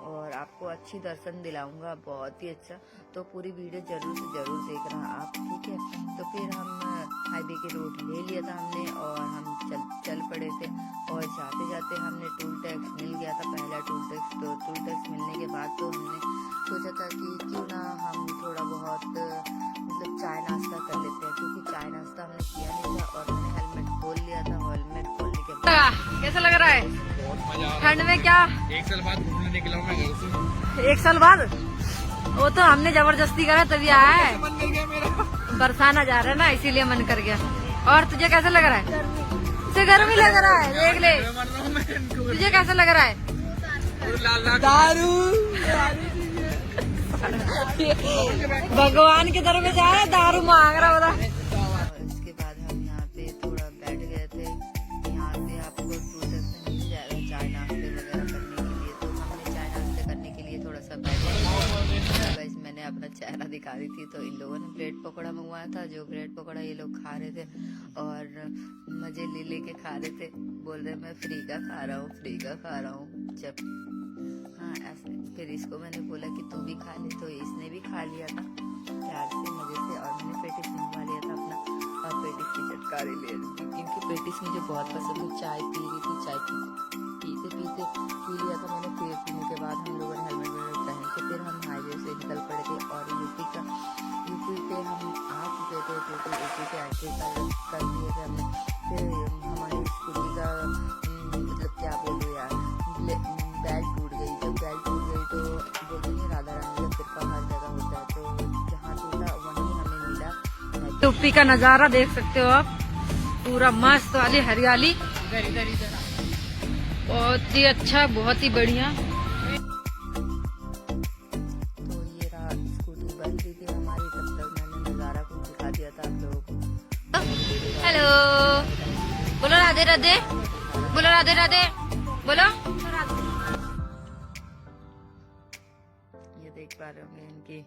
और आपको अच्छी दर्शन दिलाऊंगा, बहुत ही अच्छा। तो पूरी वीडियो जरूर से जरूर देखना आप, ठीक है। तो फिर हम हाईवे के रोड ले लिया था हमने और हम चल पड़े थे। और जाते जाते हमने टोल टैक्स मिल गया था, पहला टोल टैक्स। तो टोल टैक्स मिलने के बाद तो हमने सोचा था कि क्यों ना हम थोड़ा बहुत मतलब चाय नाश्ता कर लेते हैं, क्योंकि चाय नाश्ता हमने किया नहीं था। और मैंने हेलमेट खोल लिया था। हेलमेट खोलने के बाद कैसा लग रहा है बहुत मजा आ ठंड में? क्या 1 साल बाद घूमने निकला हूँ मैं घर से। 1 साल बाद? वो तो हमने जबरदस्ती करा तभी आया है। मन कर गया मेरा। बरसाना जा रहा है ना, इसीलिए मन कर गया। और तुझे कैसा लग रहा है? तुझे गर्मी लग रहा है? देख ले, मर रहा हूँ मैं। तुझे कैसा लग रहा है? दारू भगवान की तरफ जा रहा है, दारू मांग रहा होता। और इसके बाद हम यहाँ पे थोड़ा बैठ गए थे। यहाँ से आपको टूटर से मिल जाएगा चाय नाश्ते वगैरह करने के लिए, तो हमने चाय नाश्ते करने के लिए थोड़ा सा बैठ गए। गाइस मैंने अपना चेहरा दिखा रही थी, तो इन लोगों ने ब्रेड पकौड़ा मंगवाया था। जो ब्रेड पकौड़ा ये लोग खा रहे थे और मजे ले लेके खा रहे थे। बोल रहे मैं फ्री का खा रहा हूँ, फ्री का खा रहा हूँ। जब हाँ ऐसे फिर इसको मैंने बोला कि तू भी खा ले, तो इसने भी खा लिया था प्यार से मजे से। और मैंने पेटिस मंगवा लिया था अपना, और पेटिस की चटकारी ले रही थी क्योंकि पेटिस मुझे बहुत पसंद है। चाय पी रही थी, चाय पीते पीते पी लिया था मैंने। फिर पीने के बाद हम लोगों ने हेलमेट वेलमेट पहन के फिर हम हाईवे से निकल पड़े थे। और यूपी पे हम आ चुके थे, क्योंकि यूपी पे एंट्री कर दिए थे हमने। फिर हमारी स्कूटी का मतलब क्या बोलूँ यार, बेल्ट टूट गई। जब बेल्ट टूट गई तो बोलते हैं राधा रानी का कृपा हर जगह होता है, तो जहाँ टूटा वहीं हमें मिला। यूपी का नजारा देख सकते हो आप, पूरा मस्त वाली हरियाली, बहुत ही अच्छा, बहुत ही बढ़िया। तो ये रहा, स्कूटी बन रही थी हमारी, तब तक मैंने नज़ारा कुछ दिखा दिया था आप लोगों को। हेलो, बोलो राधे राधे, बोलो राधे राधे, बोलो। ये देख पा रहे होंगे इनके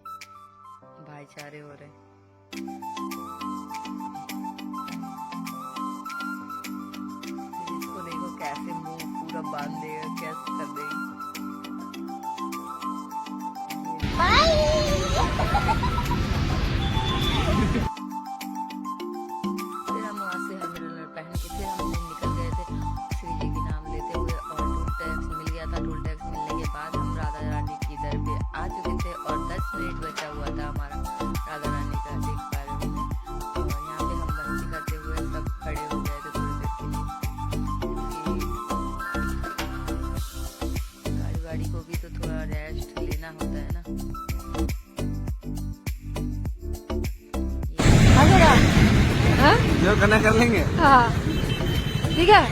भाईचारे हो रहे। इसको देखो कैसे मुंह पूरा बांध देगा, कैसे कर देगी। फिर हम वहाँ से हेलमेट पहन के फिर हम निकल गए थे श्री जी के नाम लेते हुए। और टोल टैक्स मिल गया था। टोल टैक्स मिलने के बाद हम राधा रानी की दर पे आ चुके थे और 10 मिनट बचा हुआ था हमारा राधा रानी का, देख पा रहे होंगे। और यहाँ पे हम बंसी करते हुए सब खड़े हो गए थे थोड़ी देर के लिए, क्योंकि गाड़ी को भी तो थोड़ा रेस्ट लेना होता है ना। हाँ? जो करना कर लेंगे। हाँ ठीक है,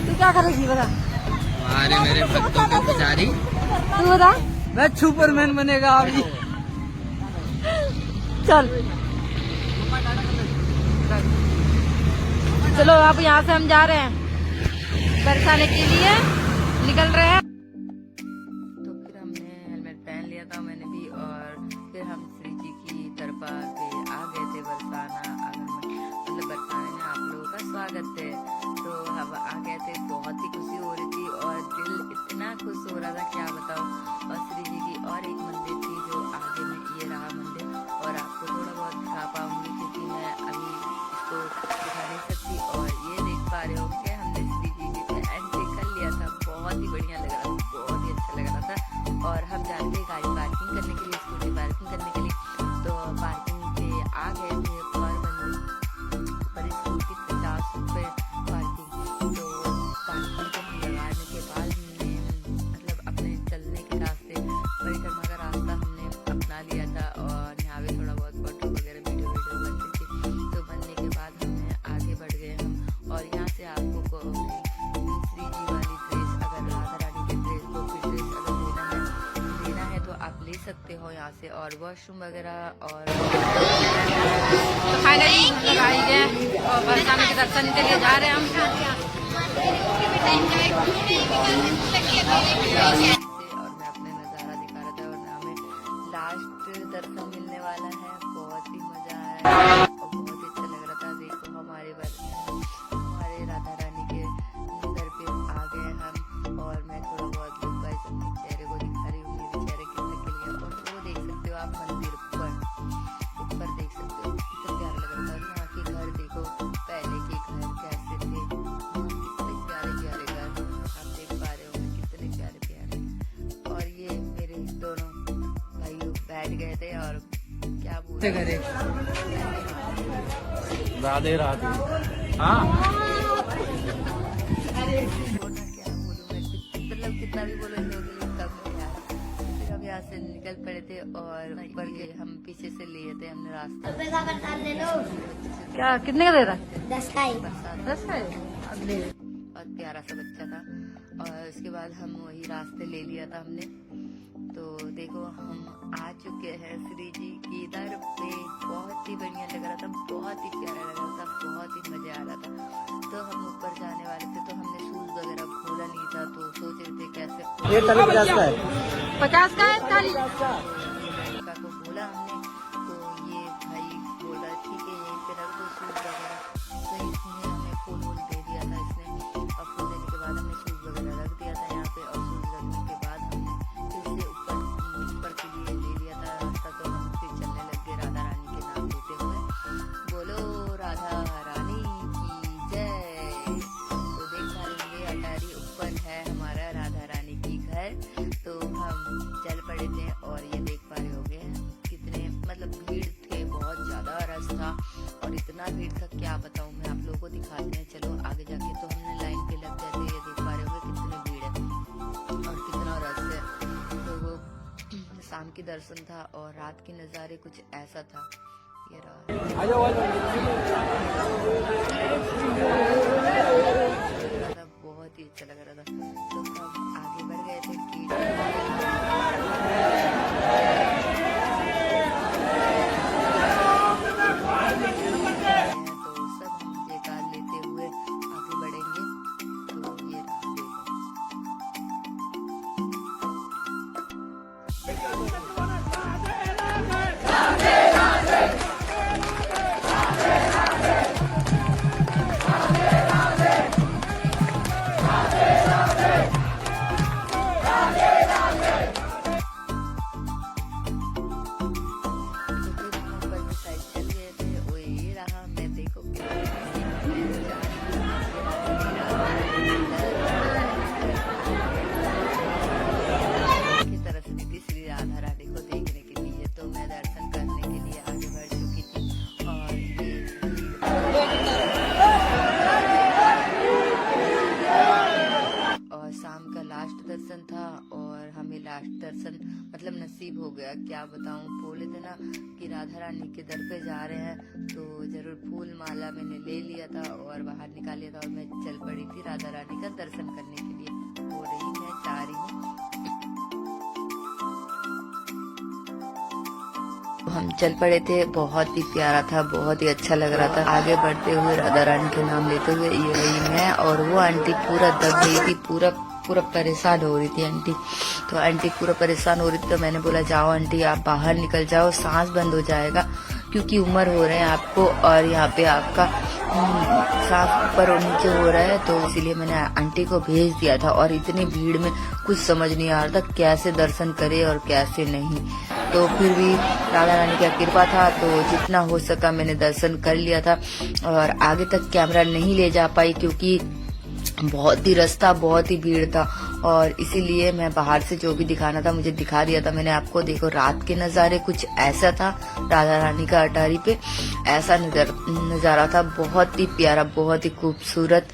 तू क्या करेगी बता? अरे मेरे भक्तों के पुजारी, तू बता। मैं सुपरमैन बनेगा अभी। चल चलो, अब यहाँ से हम जा रहे हैं बरसाने के लिए, निकल रहे हैं। तो फिर हमने हेलमेट पहन लिया था मैंने भी, और फिर हम श्री जी की दरबार पे आ गए थे। बरसाना मतलब बरसाने में आप लोगों का स्वागत है। तो हम आ गए थे, बहुत ही खुशी हो रही थी और दिल इतना खुश हो रहा था क्या बताओ। और श्री जी की और एक मंदिर थी जो आगे में, ये रहा मंदिर। और आपको थोड़ा बहुत दिखा पाऊंगी क्योंकि मैं अभी इसको दिखा नहीं सकती। और ये देख पा रहे हो कि हमने श्री जी की एंट्री कर लिया था। बहुत ही बढ़िया लग रहा था, बहुत ही अच्छा लग रहा था। और हम जाते थे गाड़ी पार्किंग करने के लिए, स्कूटी पार्किंग करने के लिए। तो पार्किंग पे आ गए थे पर स्कूटी 50 रुपये पार्किंग। तो पार्किंग को लगाने के बाद हमने मतलब अपने चलने के रास्ते, परिक्रमा का रास्ता हमने अपना लिया था। और यहाँ पे थोड़ा बहुत फोटो वगैरह वीडियो बन रही थी। तो बनने के बाद हमने आगे बढ़ गए हम। और यहाँ से आपको श्री जी वाली ड्रेस, अगर राधा रानी के ड्रेस को फिर ड्रेस अगर लेना है तो आप ले सकते हो यहाँ से। और वॉशरूम वगैरह और तो फाइनली हम आ ही गए और बरसाने के दर्शन के लिए जा रहे हैं हम। और मैं अपने नज़ारा दिखा रहा था। और हमें लास्ट दर्शन मिलने वाला है, बहुत ही मजा आया और बहुत ही अच्छा लग रहा था। देखो हमारे राधा रानी के दर पे आ गए हम। और मैं थोड़ा बहुत लोग अपने चेहरे को दिखा रही हूँ, मेरे चेहरे कितने खिल गया। और वो देख सकते हो आप मंदिर ऊपर देख सकते हो, कितना प्यारा लग रहा था। यहाँ के घर देखो, पहले के घर कैसे थे, कितने प्यारे प्यारे घर आप देख पा रहे हो, कितने प्यारे प्यारे। और ये मेरे दोनों भाई बैठ गए थे और क्या बोलते करे राधे राधे। हाँ बोलना क्या बोलूं मैं, मतलब कितना भी बोलो इन लोगों के लिए कम है यार। फिर हम यहाँ से निकल पड़े थे और ऊपर के हम पीछे से लिए थे हमने रास्ता। क्या कितने का दे रहा? 10 का ही। 10 का? अब ले। और प्यारा सा बच्चा था। और उसके बाद हम वही रास्ते ले लिया था हमने। तो देखो हम आ चुके हैं श्री जी की दर पे। बहुत ही बढ़िया लग रहा था, बहुत ही प्यारा लग रहा था, बहुत ही मजा आ रहा था। तो हम ऊपर जाने वाले थे, तो हमने शूज वगैरह खोला नहीं था, तो सोच रहे थे कैसे। ये थाली 50 का है। 50 का है थाली। लड़का को बोला हमने, तो ये भाई बोल रहा ठीक है यहीं पे रख दो शूज वगैरह। तो इसने हमें फूल वूल दे दिया था इसने, और फूल देने के बाद हमने शूज वगैरह रख दिया था यहाँ पे। और शूज रखने के बाद हमने फिर से ऊपर के लिए ले लिया था रास्ता। तो हम फिर चलने लग गए राधा रानी के नाम लेते हुए। बोलो राधा रानी की जय। तो देख पा लेंगे अटारी ऊपर है हमारा राधा रानी की घर। तो हम चल पड़े थे, और ये देख पा रहे होगे कितने मतलब भीड़ थे, बहुत ज्यादा रश था। और इतना भीड़ था क्या बताऊं मैं, आप लोगों को दिखाते हैं चलो आगे जाके। तो हमने लाइन पे लग गए थे, ये देख पा रहे होगे कितनी भीड़ है और कितना रश है। तो वो शाम की दर्शन था, और रात के नज़ारे कुछ ऐसा था। ये रहा बहुत ही अच्छा लग रहा था। तो हम आगे बढ़ गए थे तो सब हम जयकार लेते हुए आगे बढ़ेंगे। तो ये रहा देखो। दर्शन था, और हमें लास्ट दर्शन मतलब नसीब हो गया। क्या बताऊं, बोले थे ना कि राधा रानी के दर पे जा रहे हैं, तो जरूर फूल माला मैंने ले लिया था और बाहर निकाल लिया था, और मैं चल पड़ी थी राधा रानी का दर्शन करने के लिए। हो रही मैं जा रही हूँ। हम चल पड़े थे, बहुत ही प्यारा था, बहुत ही अच्छा लग रहा था। आगे बढ़ते हुए राधा रानी के नाम लेते हुए ये रही मैं, और वो आंटी पूरा दब गई थी, पूरा परेशान हो रही थी आंटी। तो आंटी पूरा परेशान हो रही थी, तो मैंने बोला जाओ आंटी आप बाहर निकल जाओ, सांस बंद हो जाएगा, क्योंकि उम्र हो रहे हैं आपको, और यहाँ पे आपका सांस ऊपर और नीचे हो रहा है। तो इसीलिए मैंने आंटी को भेज दिया था, और इतनी भीड़ में कुछ समझ नहीं आ रहा था कैसे दर्शन करे और कैसे नहीं। तो फिर भी राधा रानी की कृपा था, तो जितना हो सका मैंने दर्शन कर लिया था। और आगे तक कैमरा नहीं ले जा पाई, क्योंकि बहुत ही रास्ता, बहुत ही भीड़ था, और इसीलिए मैं बाहर से जो भी दिखाना था मुझे दिखा दिया था मैंने आपको। देखो रात के नज़ारे कुछ ऐसा था, राधा रानी का अटारी पे ऐसा नज़ारा था, बहुत ही प्यारा, बहुत ही खूबसूरत,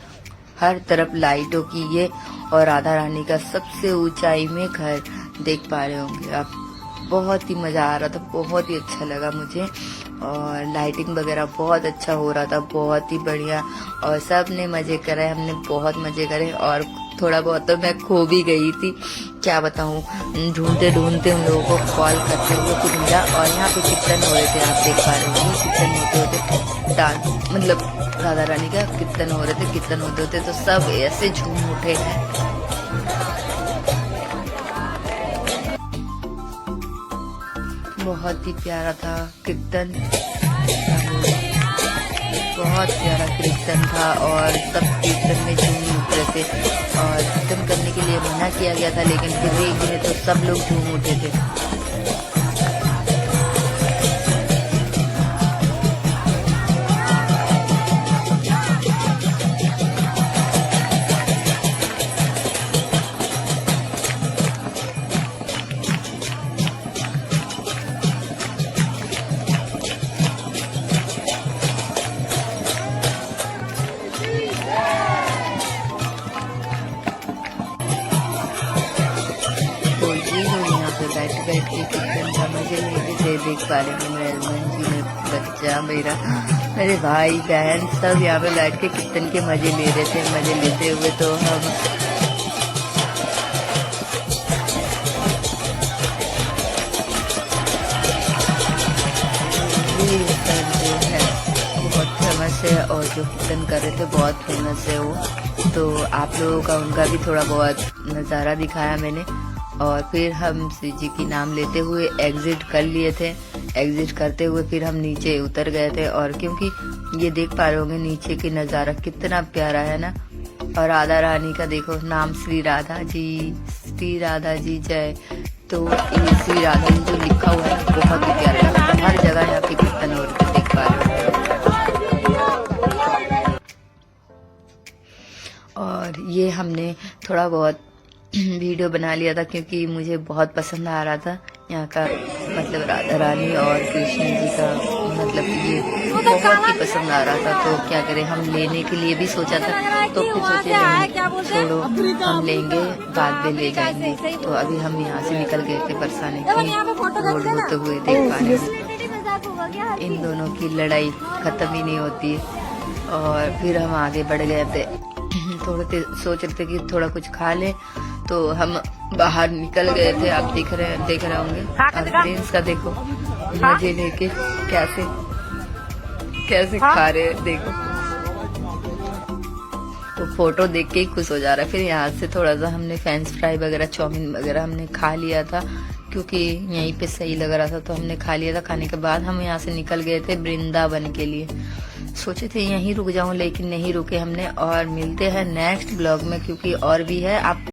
हर तरफ लाइटों की ये, और राधा रानी का सबसे ऊंचाई में घर देख पा रहे होंगे आप। बहुत ही मजा आ रहा था, बहुत ही अच्छा लगा मुझे, और लाइटिंग वगैरह बहुत अच्छा हो रहा था, बहुत ही बढ़िया, और सब ने मजे करे, हमने बहुत मजे करे। और थोड़ा बहुत तो मैं खो भी गई थी, क्या बताऊं, ढूंढते ढूंढते उन लोगों को कॉल करते हुए कुछ मिला। और यहाँ पे कीर्तन हो रहे थे, आप देख पा रहे हो, कीर्तन होते होते डांस मतलब राधा रानी का कीर्तन हो रहे थे, कीर्तन होते होते तो सब ऐसे झूम उठे। बहुत ही प्यारा था कीर्तन, बहुत प्यारा कीर्तन था, और सब कीर्तन में झूम उठ रहे थे। और कीर्तन करने के लिए मना किया गया था, लेकिन फिर भी तो सब लोग झूम उठे थे। बैठ के कीर्तन का मजे लेते थे, देख पा रहे हैं मेरे हस्बैंड जी, मेरे बच्चा, मेरे भाई बहन सब यहाँ पे बैठ के कीर्तन के मजे ले रहे थे। मजे लेते हुए तो हम जो कीर्तन कर रहे थे, बहुत फेमस है वो। तो आप लोगों का उनका भी थोड़ा बहुत नज़ारा दिखाया मैंने। और फिर हम श्री जी की नाम लेते हुए एग्जिट कर लिए थे। एग्जिट करते हुए फिर हम नीचे उतर गए थे। और क्योंकि ये देख पा रहे होंगे नीचे की नज़ारा कितना प्यारा है ना। और राधा रानी का देखो नाम, श्री राधा जी जय। तो ये श्री राधा जी जो लिखा हुआ है बहुत ही प्यारा लगता है। हर जगह यहाँ पे कीर्तन हो रहा है, देख पा रहे हो। और ये हमने थोड़ा बहुत वीडियो बना लिया था क्योंकि मुझे बहुत पसंद आ रहा था यहाँ का, मतलब राधा रानी और कृष्ण जी का, मतलब ये बहुत ही पसंद आ रहा था। तो क्या करें, हम लेने के लिए भी सोचा था, तो फिर सोचे नहीं, छोड़ो हम लेंगे, बाद में ले जाएंगे। तो अभी हम यहाँ से निकल गए थे बरसाने की रोड होते हुए। देख पा रहे हैं इन दोनों की लड़ाई खत्म ही नहीं होती है। और फिर हम आगे बढ़ गए थे, थोड़े सोच रहे थे कि थोड़ा कुछ खा लें, तो हम बाहर निकल गए थे। आप देख रहे होंगे। और प्रिंस का देखो मजे लेके कैसे खा रहे हैं, देखो। तो फोटो देख के ही खुश हो जा रहा है। फिर यहाँ से थोड़ा सा हमने फ्रेंच फ्राई वगैरह, चाउमीन वगैरह हमने खा लिया था क्योंकि यहीं पे सही लग रहा था, तो हमने खा लिया था। खाने के बाद हम यहाँ से निकल गए थे वृंदावन के लिए। सोचे थे यहीं रुक जाऊं, लेकिन नहीं रुके हमने। और मिलते हैं नेक्स्ट ब्लॉग में क्योंकि और भी है। आप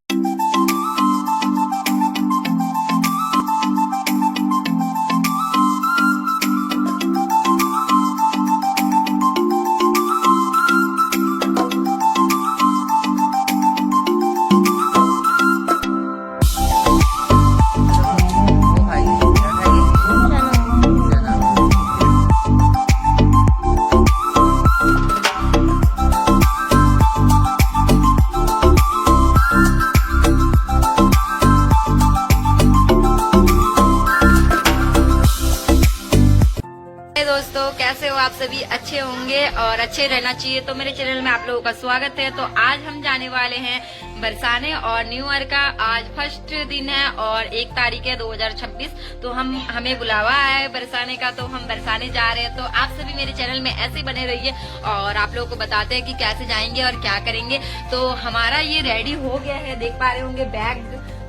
दोस्तों, कैसे हो आप सभी? अच्छे होंगे और अच्छे रहना चाहिए। तो मेरे चैनल में आप लोगों का स्वागत है। तो आज हम जाने वाले हैं बरसाने और न्यू ईयर का आज फर्स्ट दिन है और 1 तारीख है 2026। तो हमें बुलावा है बरसाने का, तो हम बरसाने जा रहे हैं। तो आप सभी मेरे चैनल में ऐसे बने रहिए और आप लोगों को बताते हैं कि कैसे जाएंगे और क्या करेंगे। तो हमारा ये रेडी हो गया है, देख पा रहे होंगे, बैग,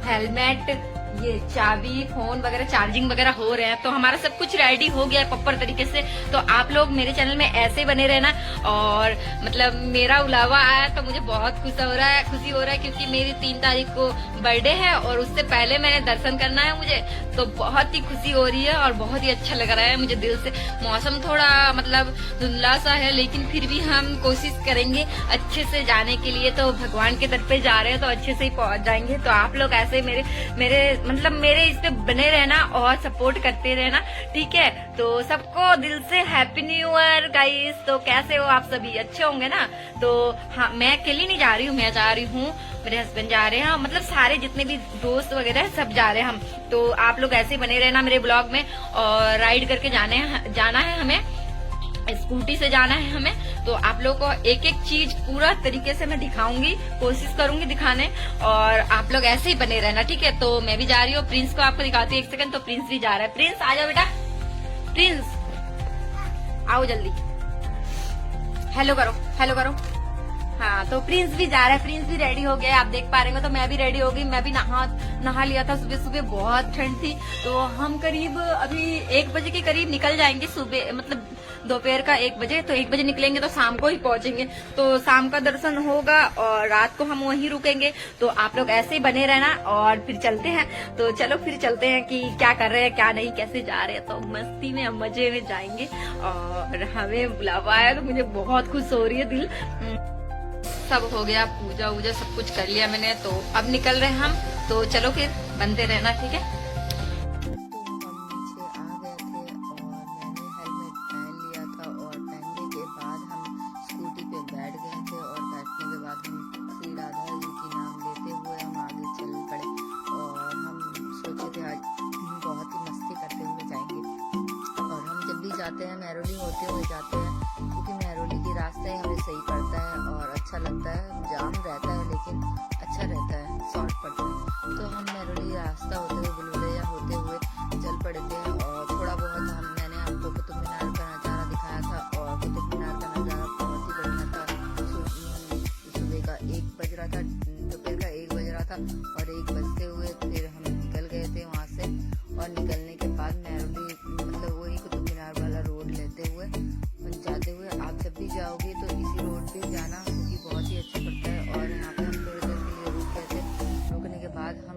हेलमेट, ये चाबी, फोन वगैरह, चार्जिंग वगैरह हो रहे हैं। तो हमारा सब कुछ रेडी हो गया है प्रॉपर तरीके से। तो आप लोग मेरे चैनल में ऐसे बने रहना। और मतलब मेरा बुलावा आया तो मुझे बहुत खुशी हो रहा है क्योंकि मेरी 3 तारीख को बर्थडे है और उससे पहले मैंने दर्शन करना है मुझे। तो बहुत ही खुशी हो रही है और बहुत ही अच्छा लग रहा है मुझे दिल से। मौसम थोड़ा मतलब धुंधला सा है, लेकिन फिर भी हम कोशिश करेंगे अच्छे से जाने के लिए। तो भगवान के दर पे जा रहे हैं तो अच्छे से ही पहुंच जाएंगे। तो आप लोग ऐसे मेरे इस पे बने रहना और सपोर्ट करते रहना, ठीक है? तो सबको दिल से हैप्पी न्यू ईयर गाइस। तो कैसे हो आप सभी? अच्छे होंगे ना? तो हाँ, मैं अकेली नहीं जा रही हूँ, मैं जा रही हूँ, मेरे हस्बैंड जा रहे हैं, मतलब सारे जितने भी दोस्त वगैरह है सब जा रहे हैं हम। तो आप लोग ऐसे बने रहना मेरे ब्लॉग में। और राइड करके जाना है हमें, स्कूटी से जाना है हमें। तो आप लोग को एक एक चीज पूरा तरीके से मैं दिखाऊंगी, कोशिश करूंगी दिखाने। और आप लोग ऐसे ही बने रहना, ठीक है? तो मैं भी जा रही हूँ, प्रिंस को आपको दिखाती हूँ 1 सेकंड। तो प्रिंस भी जा रहा है। प्रिंस आ जाओ बेटा, प्रिंस आओ जल्दी, हेलो करो। हाँ, तो प्रिंस भी जा रहा है, प्रिंस भी रेडी हो गया, आप देख पा रहे हो। तो मैं भी रेडी हो गई, मैं भी नहा लिया था सुबह। बहुत ठंड थी। तो हम करीब अभी 1 बजे के करीब निकल जाएंगे, सुबह मतलब दोपहर का 1 बजे। तो 1 बजे निकलेंगे तो शाम को ही पहुंचेंगे। तो शाम का दर्शन होगा और रात को हम वहीं रुकेंगे। तो आप लोग ऐसे ही बने रहना और फिर चलते हैं। तो चलो फिर चलते हैं कि क्या कर रहे हैं, क्या नहीं, कैसे जा रहे हैं। तो मस्ती में, मजे में जाएंगे। और हमें बुलावा आया तो मुझे बहुत खुश हो रही है दिल। सब हो गया, पूजा वूजा सब कुछ कर लिया मैंने। तो अब निकल रहे हैं हम। तो चलो फिर बनते रहना, ठीक है? जाते हैं मेहरौली होते हुए जाते हैं क्योंकि मेहरौली की रास्ता ही हमें सही पड़ता है और अच्छा लगता है। जाम रहता है लेकिन अच्छा रहता है, शॉर्ट पड़ता है। तो हम मेहरौली रास्ता होते हुए, बुलबुलैया होते हुए चल पड़े थे। और थोड़ा बहुत मैंने आपको कुतुब मीनार का नज़ारा दिखाया था। और कुतुब मीनार का नज़ारा बहुत ही था और 1 बजते हुए फिर हम निकल गए थे वहाँ से। और निकलने के बाद मेहरौली मतलब वही कुतुब मीनार वाला रोड लेते हुए जाते हुए आप जब भी जाओगे तो इसी रोड पे जाना, क्योंकि बहुत ही अच्छा पड़ता है। और यहाँ पे हम थोड़ी देर के लिए रुक गए थे। रुकने के बाद हम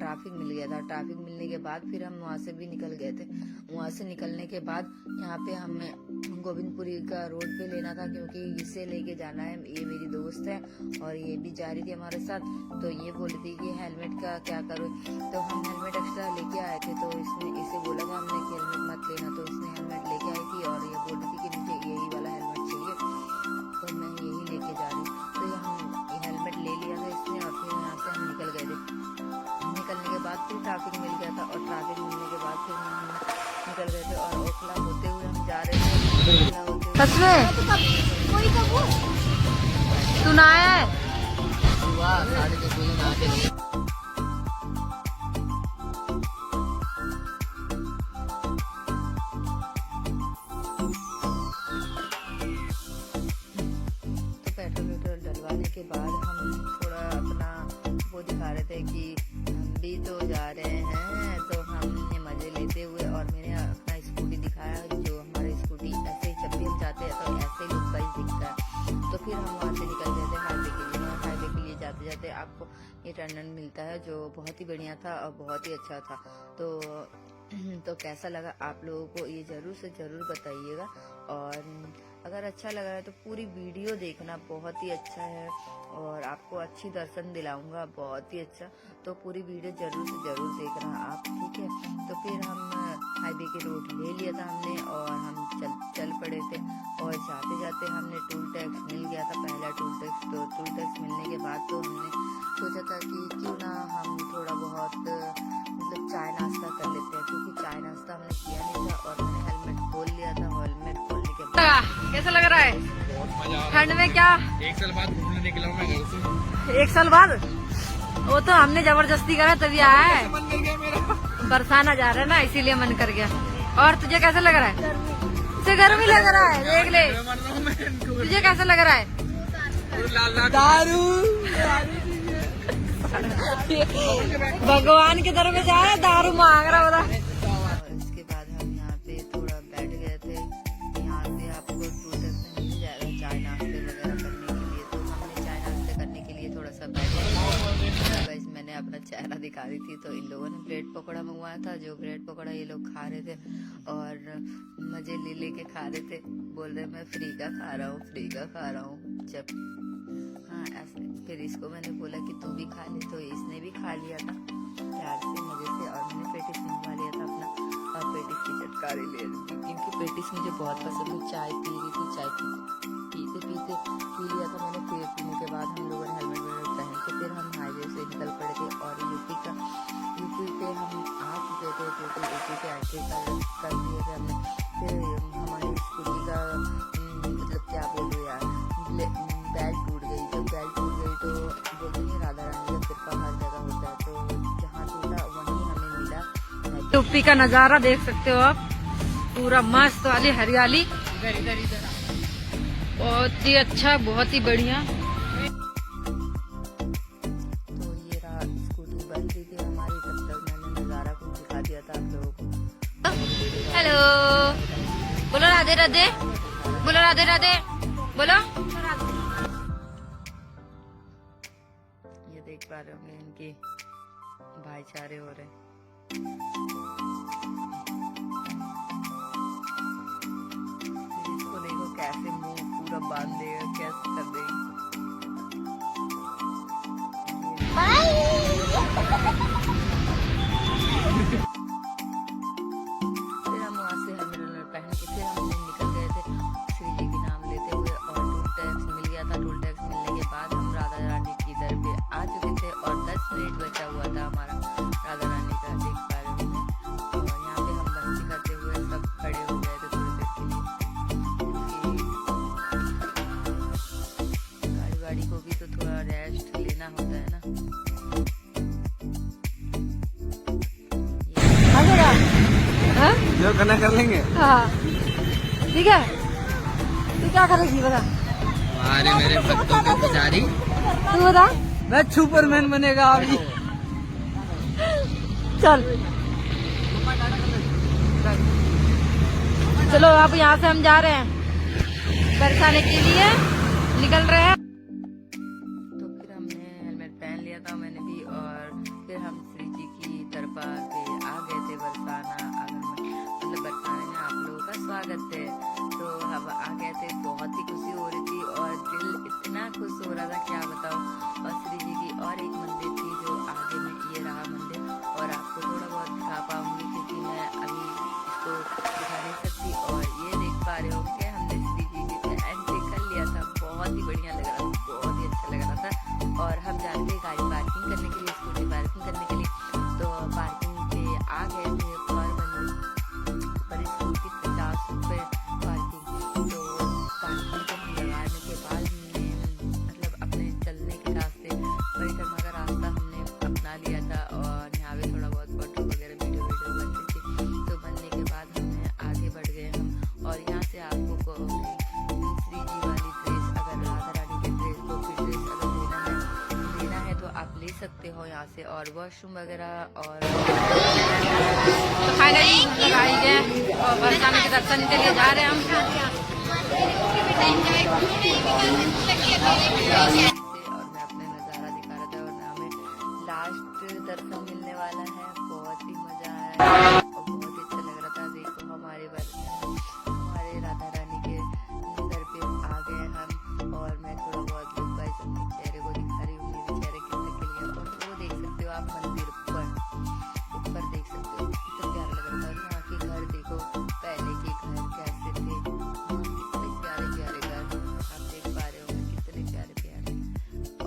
ट्रैफिक मिल गया था। ट्रैफिक मिलने के बाद फिर हम वहाँ से भी निकल गए थे। वहाँ से निकलने के बाद यहाँ पे हमें गोविंदपुरी का रोड पे लेना था, क्योंकि इसे लेके जाना है। ये मेरी दोस्त है और ये भी जा रही थी हमारे साथ। तो ये बोली थी कि हेलमेट का क्या करो, तो हम हेलमेट एक्स्ट्रा लेके आए थे। तो इसने इसे बोला था हमने कि हेलमेट मत लेना, तो इसने हेलमेट लेके आई थी और ये बोल रही थी कि मुझे यही वाला हेलमेट चाहिए, तो मैं यही लेके जा रही। तो ये हम हेलमेट ले लिया था इसने और फिर यहाँ से हम निकल गए थे। निकलने के बाद फिर ट्रैफिक मिल गया था और ट्रैफिक मिलने के बाद फिर हम निकल गए थे और ओखला होते हुए हम जा रहे थे। ओखला होते हुए सच में तू ना है? सुबह 6:30 बजे नहा के लिए पेट्रोल डलवाने के बाद हम थोड़ा अपना वो दिखा रहे थे कि हम भी तो जा रहे हैं। तो हमने मजे लेते हुए और मैंने अपना स्कूटी दिखाया, जो हमारा स्कूटी ऐसे जब भी हम जाते हैं तो ऐसे ही लुक वाइज दिखता है। तो फिर हम वहाँ से निकल गए थे हाईवे के लिए। और हाईवे के लिए जाते जाते आपको ये टर्नल मिलता है जो बहुत ही बढ़िया था और बहुत ही अच्छा था। तो कैसा लगा आप लोगों को ये जरूर से जरूर बताइएगा। और अगर अच्छा लगा है तो पूरी वीडियो देखना, बहुत ही अच्छा है और आपको अच्छी दर्शन दिलाऊंगा, बहुत ही अच्छा। तो पूरी वीडियो जरूर से जरूर देखना आप, ठीक है। तो फिर हम हाईवे के रोड ले लिया था हमने और हम चल पड़े थे। और जाते जाते हमने टूल टैक्स मिल गया था, पहला टूल टैक्स। तो टूल टैक्स मिलने के बाद तो हमने सोचा था कि क्यों ना हम थोड़ा बहुत मतलब चाय नाश्ता कर लेते हैं, क्योंकि चाय नाश्ता हमने किया नहीं था। और मैंने हेलमेट खोल लिया था। हेलमेट खोलने के बाद कैसा लग रहा है? बहुत मजा ठंड में क्या 1 साल बाद घूमने निकला हूँ मैं घर से। 1 साल बाद? वो तो हमने जबरदस्ती करा तभी आया है। मन कर गया मेरा। बरसाना जा रहा है ना, इसीलिए मन कर गया। और तुझे कैसा लग रहा है? तुझे गर्मी लग रहा है, देख ले। तुझे कैसा लग रहा है? दारू भगवान के दर में जा रहा है, दारू मांग रहा बता। और इसके बाद हम यहाँ पे थोड़ा बैठ गए थे। यहाँ पे आपको टूल टैक्स में मिल जाएगा चाय नाश्ते वगैरह करने के लिए। तो हमने चाय नाश्ते करने के लिए थोड़ा सा बैठ गए। मैंने अपना चेहरा दिखा रही थी। तो इन लोगों ने ब्रेड पकौड़ा मंगवाया था, जो ब्रेड पकौड़ा ये लोग खा रहे थे और मजे ले लेके खा रहे थे। बोल रहे मैं फ्री का खा रहा हूँ, फ्री का खा रहा हूँ। जब हाँ ऐसे फिर इसको मैंने बोला कि तू भी खा ले, तो इसने भी खा लिया था प्यार से, मजे से। और मैंने पेटिस मंगवा लिया था अपना और पेटिस की चटकारी ले रही थी, क्योंकि पेटिस मुझे बहुत पसंद है। चाय पी रही थी, चाय पीते पीते पी लिया था मैंने। फिर पीने के बाद हम लोगों ने हेलमेट वेलमेट पहन के फिर हम हाईवे से निकल पड़े थे। और यूपी पे हम आ चुके थे, क्योंकि यूपी पे एंट्री कर दिए थे हमने। फिर हमारी स्कूटी का मतलब क्या बोलूँ यार, बेल्ट टूट गई। जब बेल्ट टूट गई तो बोलते नहीं राधा रानी का सिरका हर जगह होता है, तो जहाँ टूटा वहीं हमें मिला। यूपी का नजारा देख सकते हो आप, पूरा मस्त वाली हरियाली, बहुत ही अच्छा, बहुत ही बढ़िया। तो ये रहा, स्कूटी बन रही थी हमारी, तब तक मैंने नजारा कुछ दिखा दिया था आप लोगों को। हेलो, बोलो राधे राधे, बोलो राधे राधे, बोलो। ये देख पा रहे होंगे इनके भाईचारे हो रहे। इसको देखो कैसे मुंह पूरा बांध देगा, कैसे कर देगी। फिर हम वहाँ से हेलमेट पहन के फिर हम निकल गए थे श्री जी के नाम लेते हुए। और टूल टैक्स मिल गया था। टूल टैक्स मिलने के बाद हम राधा रानी की दर पे आ चुके थे और 10 मिनट बचा हुआ था हमारा राधा रानी का, देख पा रहे होंगे। और यहाँ पे हम बंसी करते हुए सब खड़े हो गए थे थोड़ी देर के लिए, क्योंकि गाड़ी वाड़ी को भी तो थोड़ा रेस्ट लेना होता है ना। हाँ? जो करना कर लेंगे। हाँ ठीक है। तू क्या करेगी बता? अरे मेरे भक्तों के पुजारी तू बता। मैं सुपरमैन बनेगा अभी। चल चलो अब यहाँ से हम जा रहे हैं बरसाने के लिए, निकल रहे हैं। तो फिर हमने हेलमेट पहन लिया था मैंने भी, और फिर हम श्री जी की दरबार पे आ गए थे बरसाना आंगन में। मतलब बरसाने में आप लोगों का स्वागत है। तो अब आ गए थे, बहुत ही खुशी हो रही थी और दिल इतना खुश हो रहा था क्या बताओ। और श्री जी की और एक मंदिर थी जो आगे में, ये रहा मंदिर, और आपको थोड़ा बहुत दिखा पाऊंगी क्योंकि मैं अभी इसको दिखा नहीं सकती। और ये देख पा रहे हो कि हमने श्री जी की एंट्री कर लिया था, बहुत ही बढ़िया लग रहा था, बहुत ही अच्छा लग रहा था। और हम जा रहे थे गाड़ी पार्किंग करने के लिए, स्कूटी पार्किंग करने के लिए। तो पार्किंग पे आ गए थे पर स्कूटी 50 रुपये पार्किंग। तो पार्किंग पे लगाने के बाद हमने मतलब अपने चलने के रास्ते, परिक्रमा का रास्ता हमने अपना लिया था। और यहाँ पे थोड़ा बहुत फोटो वगैरह वीडियो बन रही थी। तो बनने के बाद हमने आगे बढ़ गए हम, और यहाँ से आपको श्री जी वाली ड्रेस, अगर राधा रानी के ड्रेस को फिर ड्रेस अगर लेना है तो आप ले सकते हो यहाँ से। और वॉशरूम वगैरह और तो फाइनली हम लोग आ ही गए और बरसाने के दर्शन के लिए जा रहे हैं हम। और मैं अपने नज़ारा दिखा रहा था, और हमें लास्ट दर्शन मिलने वाला है। बहुत ही मजा आया और बहुत ही अच्छा लग रहा था। देखो हमारे राधा रानी के घर पे आ गए हम, और मैं थोड़ा बहुत लुक वाइज अपने चेहरे को दिखा रही हूँ, मेरे चेहरे कितने क्लियर। और वो देख सकते हो आप मंदिर ऊपर देख सकते हो, कितना प्यारा लग रहा था। यहाँ के घर देखो, पहले के घर कैसे थे, कितने प्यारे प्यारे घर आप देख पा रहे हो, कितने प्यारे प्यारे।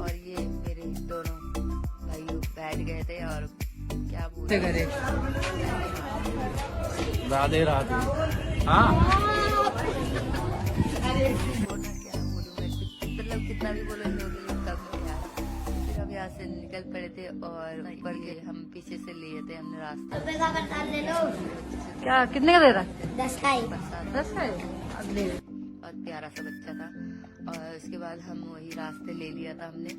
और ये मेरे दोनों भाइयों बैठ गए थे, और क्या बोलते करे राधे राधे। हाँ बोलना क्या बोलूं मैं, मतलब कितना भी बोलो इन लोगों के लिए कम है यार। फिर हम यहाँ से निकल पड़े थे, और ऊपर के हम पीछे से लिए थे हमने रास्ता। क्या कितने का दे रहा है? 10 का ही। 10 का है? अब ले ले। बहुत प्यारा सा बच्चा था। और उसके बाद हम वही रास्ते ले लिया था हमने।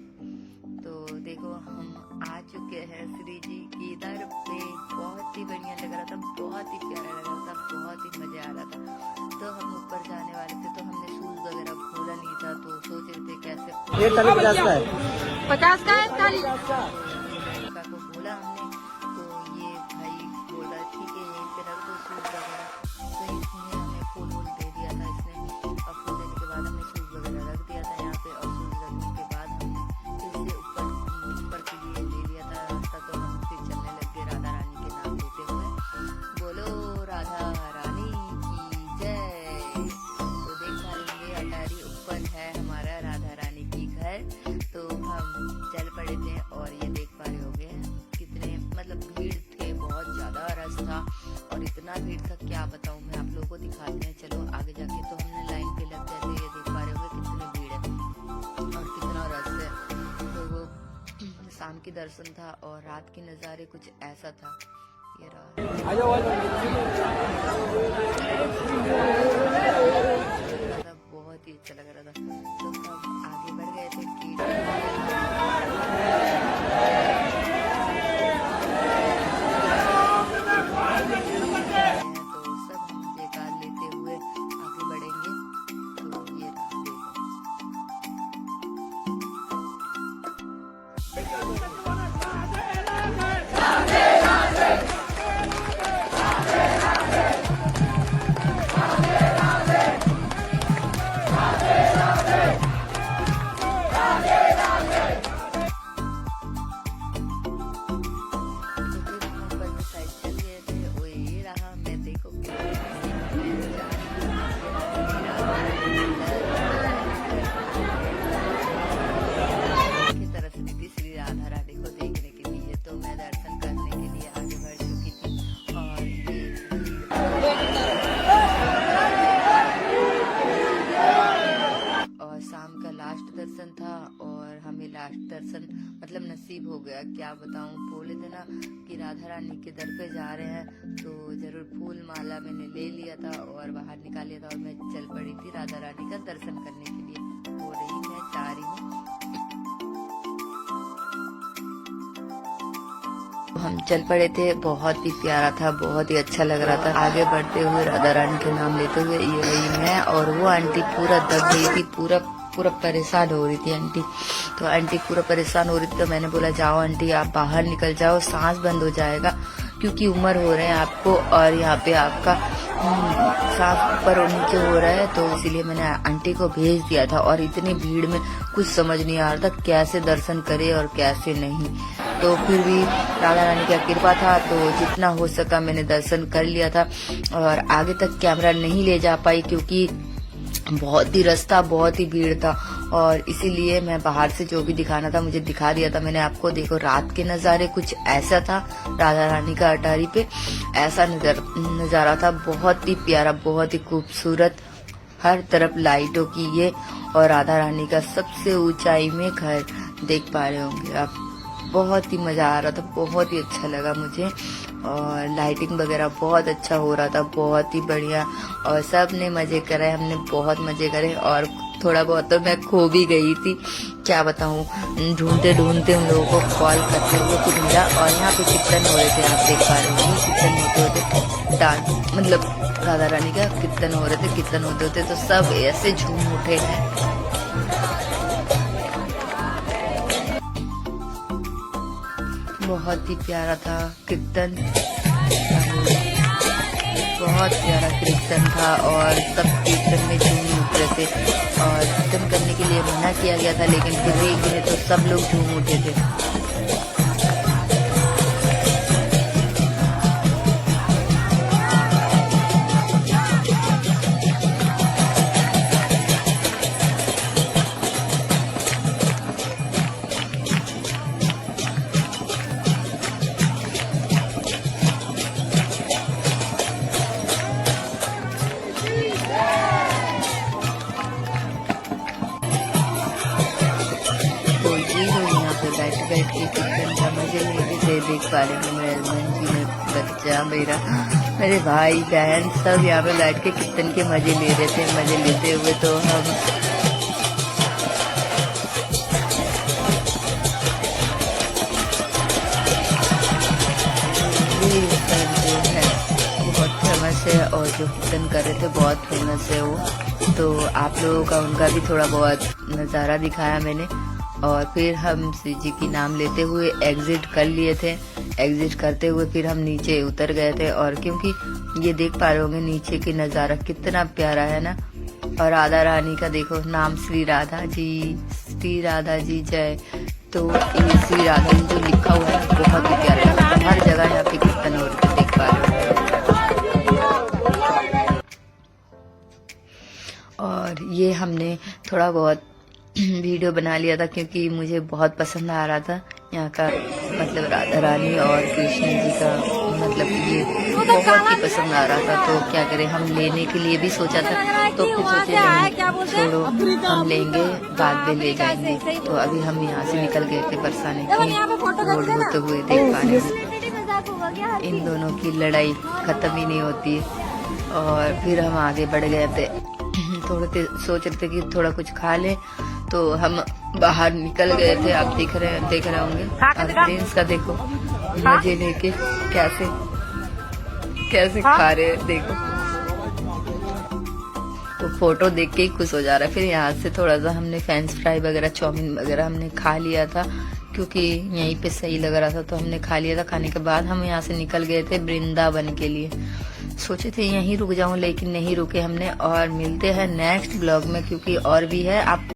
तो देखो हम आ चुके हैं श्री जी की दर पे। बहुत ही बढ़िया लग रहा था, बहुत ही प्यारा लग रहा था, बहुत ही मजा आ रहा था। तो हम ऊपर जाने वाले थे, तो हमने शूज वगैरह खोला नहीं था, तो सोच रहे थे कैसे। ये तभी 50 का है। 50 का है थाली। लड़का को बोला हमने, तो ये भाई बोला ठीक है यहीं पे रख दो शूज वगैरह। तो इसने हमें फूल वूल दे दिया था इसने, और फूल देने के बाद हमने शूज वगैरह रख दिया था यहाँ पे। और शूज रखने के बाद हमने फिर से ऊपर के लिए ले लिया था रास्ता। तो हम फिर चलने लग गए राधा रानी के नाम लेते हुए, बोलो राधा रानी की जय। तो देख पा लेंगे अटारी ऊपर है हमारा राधा रानी की घर। तो हम चल पड़े थे, और ये देख पा रहे होगे कितने मतलब भीड़ थे, बहुत ज्यादा रश था। और इतना भीड़ था क्या बताऊं मैं, आप लोगों को दिखाते हैं चलो आगे जाके। तो हमने लाइन पे लग गए थे, ये देख पा रहे होगे कितनी भीड़ है और कितना रश है। तो वो शाम की दर्शन था, और रात के नज़ारे कुछ ऐसा था। ये रहा, बहुत ही अच्छा लग रहा था। तो हम आगे बढ़ गए थे तो सब हम जयकार लेते हुए आगे बढ़ेंगे। तो ये रहा, देखो दर्शन मतलब नसीब हो गया। क्या बताऊं, बोले थे ना कि राधा रानी के दर पे जा रहे हैं, तो जरूर फूल माला मैंने ले लिया था और बाहर निकाल लिया था, और मैं चल पड़ी थी राधा रानी का दर्शन करने के लिए। हो रही मैं जा रही हूँ हम चल पड़े थे। बहुत ही प्यारा था, बहुत ही अच्छा लग रहा था। आगे बढ़ते हुए राधा रानी के नाम लेते हुए ये रही मैं और वो आंटी पूरा दब गई थी, पूरा परेशान हो रही थी आंटी। तो आंटी पूरा परेशान हो रही थी तो मैंने बोला जाओ आंटी आप बाहर निकल जाओ, सांस बंद हो जाएगा क्योंकि उम्र हो रहे हैं आपको और यहाँ पे आपका सांस ऊपर और नीचे हो रहा है। तो इसीलिए मैंने आंटी को भेज दिया था और इतनी भीड़ में कुछ समझ नहीं आ रहा था कैसे दर्शन करे और कैसे नहीं। तो फिर भी राधा रानी का कृपा था तो जितना हो सका मैंने दर्शन कर लिया था और आगे तक कैमरा नहीं ले जा पाई क्योंकि बहुत ही रास्ता, बहुत ही भीड़ था और इसीलिए मैं बाहर से जो भी दिखाना था मुझे दिखा दिया था मैंने आपको। देखो रात के नज़ारे कुछ ऐसा था, राधा रानी का अटारी पे ऐसा नज़ारा था, बहुत ही प्यारा, बहुत ही खूबसूरत, हर तरफ लाइटों की ये और राधा रानी का सबसे ऊंचाई में घर देख पा रहे होंगे आप। बहुत ही मजा आ रहा था, बहुत ही अच्छा लगा मुझे और लाइटिंग वगैरह बहुत अच्छा हो रहा था, बहुत ही बढ़िया और सब ने मजे करे, हमने बहुत मजे करे और थोड़ा बहुत तो मैं खो भी गई थी, क्या बताऊं, ढूंढते ढूंढते उन लोगों को कॉल करते हुए कुछ मिला। और यहाँ पे कीर्तन हो रहे थे, आप देख पा रहे होंगे कीर्तन होते डांस मतलब राधा रानी का कीर्तन हो रहे थे, कीर्तन होते तो सब ऐसे झूम उठे हैं। बहुत ही प्यारा था कीर्तन, बहुत प्यारा कीर्तन था और सब कीर्तन में झूम उठ रहे थे और कीर्तन करने के लिए मना किया गया था लेकिन फिर भी तो सब लोग झूम उठे थे। बैठ के कीर्तन का मजे लेते थे, देख पा रहे हैं मेरे हस्बैंड जी, मेरा बच्चा, मेरे भाई बहन सब यहाँ पे बैठ के कीर्तन के मजे ले रहे थे। मजे लेते हुए तो हम जो है बहुत फेमस है और जो कीर्तन कर रहे थे बहुत फेमस है वो। तो आप लोगों का उनका भी थोड़ा बहुत नज़ारा दिखाया मैंने और फिर हम श्री जी की नाम लेते हुए एग्जिट कर लिए थे। एग्जिट करते हुए फिर हम नीचे उतर गए थे और क्योंकि ये देख पा रहे होंगे नीचे की नज़ारा कितना प्यारा है ना। और राधा रानी का देखो नाम श्री राधा जी जय। तो ये श्री राधा जी जो लिखा हुआ है बहुत ही प्यारा लगता है, हर जगह यहाँ पे कीर्तन हो रहे देख पा रहे हो। और ये हमने थोड़ा बहुत वीडियो बना लिया था क्योंकि मुझे बहुत पसंद आ रहा था यहाँ का मतलब राधा रानी और कृष्ण जी का मतलब ये बहुत ही पसंद आ रहा था। तो क्या करें, हम लेने के लिए भी सोचा था तो फिर सोचे नहीं छोड़ो हम लेंगे बाद में ले जाएंगे। तो अभी हम यहाँ से निकल गए थे बरसाने रोड होते हुए देख पा रहे हैं इन दोनों की लड़ाई खत्म ही नहीं होती है। और फिर हम आगे बढ़ गए थे, थोड़े सोच रहे थे कि थोड़ा कुछ खा ले तो हम बाहर निकल गए थे। आप देख रहे होंगे और प्रिंस का देखो मजे लेके कैसे खा रहे हैं, देखो तो फोटो देख के ही खुश हो जा रहा है। फिर यहाँ से थोड़ा सा हमने फ्रेंच फ्राई वगैरह चाउमीन वगैरह हमने खा लिया था क्योंकि यहीं पे सही लग रहा था तो हमने खा लिया था। खाने के बाद हम यहाँ से निकल गए थे वृंदावन के लिए। सोचे थे यहीं रुक जाऊं लेकिन नहीं रुके हमने। और मिलते हैं नेक्स्ट ब्लॉग में क्योंकि और भी है। आप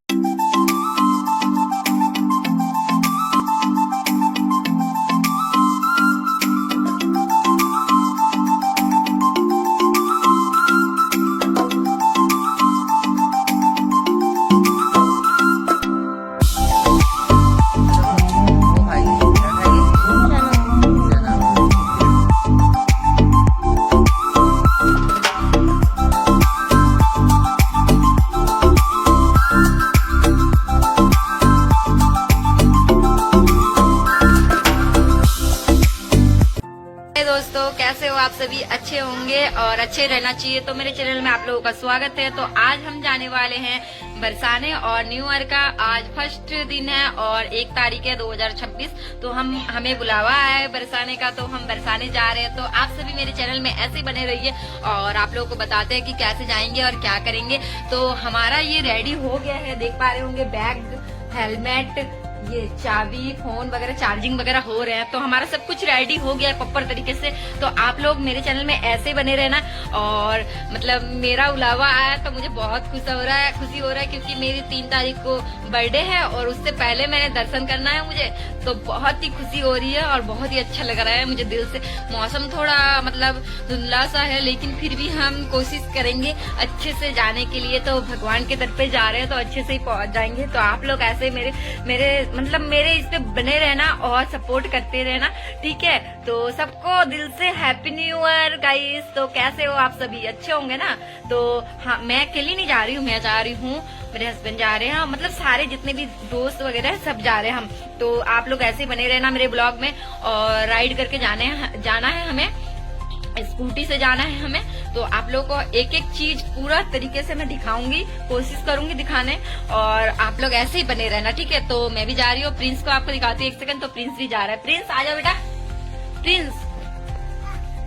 सभी अच्छे होंगे और अच्छे रहना चाहिए। तो मेरे चैनल में आप लोगों का स्वागत है। तो आज हम जाने वाले हैं बरसाने और न्यू ईयर का आज फर्स्ट दिन है और 1 तारीख है 2026। तो हमें बुलावा है बरसाने का, तो हम बरसाने जा रहे हैं। तो आप सभी मेरे चैनल में ऐसे बने रहिए और आप लोगों को बताते हैं कि कैसे जाएंगे और क्या करेंगे। तो हमारा ये रेडी हो गया है, देख पा रहे होंगे, बैग, हेलमेट, ये चाबी, फोन वगैरह, चार्जिंग वगैरह हो रहे हैं। तो हमारा सब कुछ रेडी हो गया है प्रॉपर तरीके से। तो आप लोग मेरे चैनल में ऐसे बने रहना। और मतलब मेरा बुलावा आया तो मुझे बहुत खुशी हो रहा है क्योंकि मेरी 3 तारीख को बर्थडे है और उससे पहले मैंने दर्शन करना है मुझे। तो बहुत ही खुशी हो रही है और बहुत ही अच्छा लग रहा है मुझे दिल से। मौसम थोड़ा मतलब धुंधला सा है लेकिन फिर भी हम कोशिश करेंगे अच्छे से जाने के लिए। तो भगवान के दर पे जा रहे हैं तो अच्छे से ही पहुंच जाएंगे। तो आप लोग ऐसे मेरे इस पे बने रहना और सपोर्ट करते रहना, ठीक है। तो सबको दिल से हैप्पी न्यू ईयर गाइस। तो कैसे हो आप सभी, अच्छे होंगे ना। तो हाँ, मैं अकेली नहीं जा रही हूँ, मैं जा रही हूँ, मेरे हस्बैंड जा रहे हैं, मतलब सारे जितने भी दोस्त वगैरह है सब जा रहे हैं हम। तो आप लोग ऐसे बने रहना मेरे ब्लॉग में। और राइड करके जाना है हमें, स्कूटी से जाना है हमें। तो आप लोगों को एक एक चीज पूरा तरीके से मैं दिखाऊंगी, कोशिश करूंगी दिखाने। और आप लोग ऐसे ही बने रहना, ठीक है। तो मैं भी जा रही हूँ, प्रिंस को आपको दिखाती हूँ 1 सेकंड। तो प्रिंस भी जा रहा है। प्रिंस आ जाओ बेटा, प्रिंस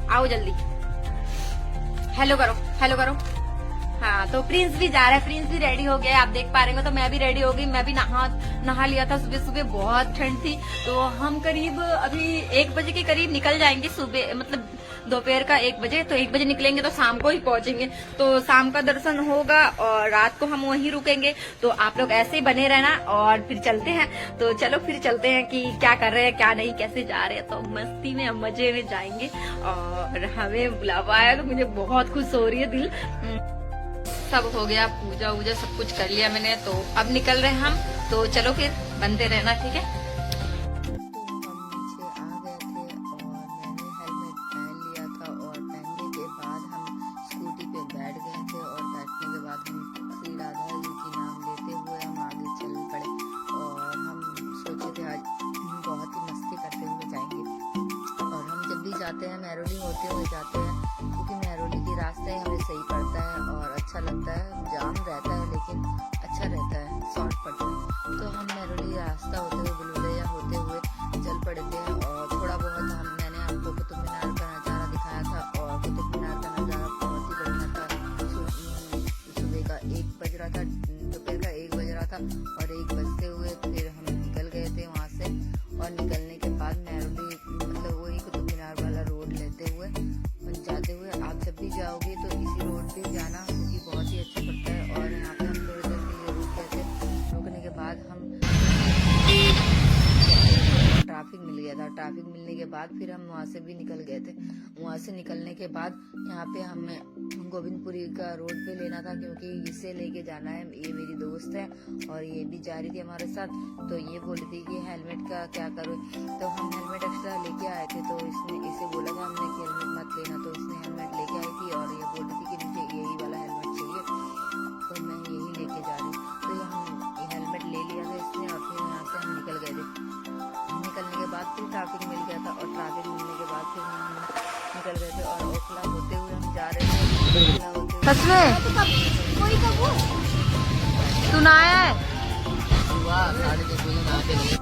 आओ जल्दी, हेलो करो, हेलो करो। हाँ, तो प्रिंस भी जा रहा है, प्रिंस भी रेडी हो गया, आप देख पा रहे हो। तो मैं भी रेडी हो गई, मैं भी नहा लिया था सुबह सुबह, बहुत ठंड थी। तो हम करीब अभी 1 बजे के करीब निकल जाएंगे, सुबह मतलब दोपहर का 1 बजे। तो 1 बजे निकलेंगे तो शाम को ही पहुंचेंगे। तो शाम का दर्शन होगा और रात को हम वहीं रुकेंगे। तो आप लोग ऐसे ही बने रहना और फिर चलते हैं। तो चलो फिर चलते हैं कि क्या कर रहे हैं क्या नहीं, कैसे जा रहे हैं। तो मस्ती में मजे में जाएंगे और हमें बुलावा आया तो मुझे बहुत खुश हो रही है दिल। सब हो गया, पूजा वूजा सब कुछ कर लिया मैंने। तो अब निकल रहे हैं हम। तो चलो फिर बनते रहना, ठीक है। तो हम नीचे आ गए थे और मैंने हेलमेट पहन लिया था और पहनने के बाद हम स्कूटी पे बैठ गए थे और बैठने के बाद हम श्री राधा जी की नाम लेते हुए हम आगे चल पड़े। और हम सोचे थे आज बहुत ही मस्ती करते हुए जाएंगे। और हम जब भी जाते हैं मैरोली होते हुए जाते हैं क्योंकि मैरोली की रास्ते हमें सही पड़ता है और अच्छा लगता है। जाम रहता है लेकिन अच्छा रहता है, शॉर्ट पड़ता है। तो हम मैरोली रास्ता होते हुए बुलबुलैया होते हुए चल पड़े थे। और थोड़ा बहुत मैंने आपको कुतुब मीनार का नज़ारा दिखाया था और कुतुब मीनार का नज़ारा बहुत ही बढ़िया था। सुबह का 1 बज रहा था, दोपहर का 1 बज रहा था और 1 बजते हुए फिर हम निकल गए थे वहाँ से। और निकलने के बाद मैरोली मतलब वही कुतुब मीनार वाला रोड लेते हुए जाते हुए आप जब भी जाओगे तो इसी रोड पे जाना क्योंकि बहुत ही अच्छा पड़ता है। और यहाँ पे हम थोड़ी देर के लिए रुक गए थे। रुकने के बाद हम ट्रैफिक मिल गया था, ट्रैफिक मिलने के बाद फिर हम वहाँ से भी निकल गए थे। वहाँ से निकलने के बाद यहाँ पे हमें गोविंदपुरी का रोड पे लेना था क्योंकि इसे लेके जाना है। ये मेरी दोस्त है और ये भी जा रही थी हमारे साथ। तो ये बोली थी कि हेलमेट का क्या करो। तो हम हेलमेट एक्स्ट्रा लेके आए थे। तो इसने इसे बोला था हमने कि हेलमेट मत लेना। तो इसने हेलमेट लेके आई थी और ये बोल रही थी कि मुझे यही वाला हेलमेट चाहिए, तो मैं यही लेके जा रही। तो हम हेलमेट ले लिया था इसने और फिर यहाँ से हम निकल गए थे। निकलने के बाद फिर ट्रैफिक मिल गया था और ट्रैफिक मिलने के बाद फिर हम निकल गए थे और ओखला होते हुए हम जा रहे थे। ओखला होते हुए सच में सुना है। सुबह 10:30 बजे नहाते हैं।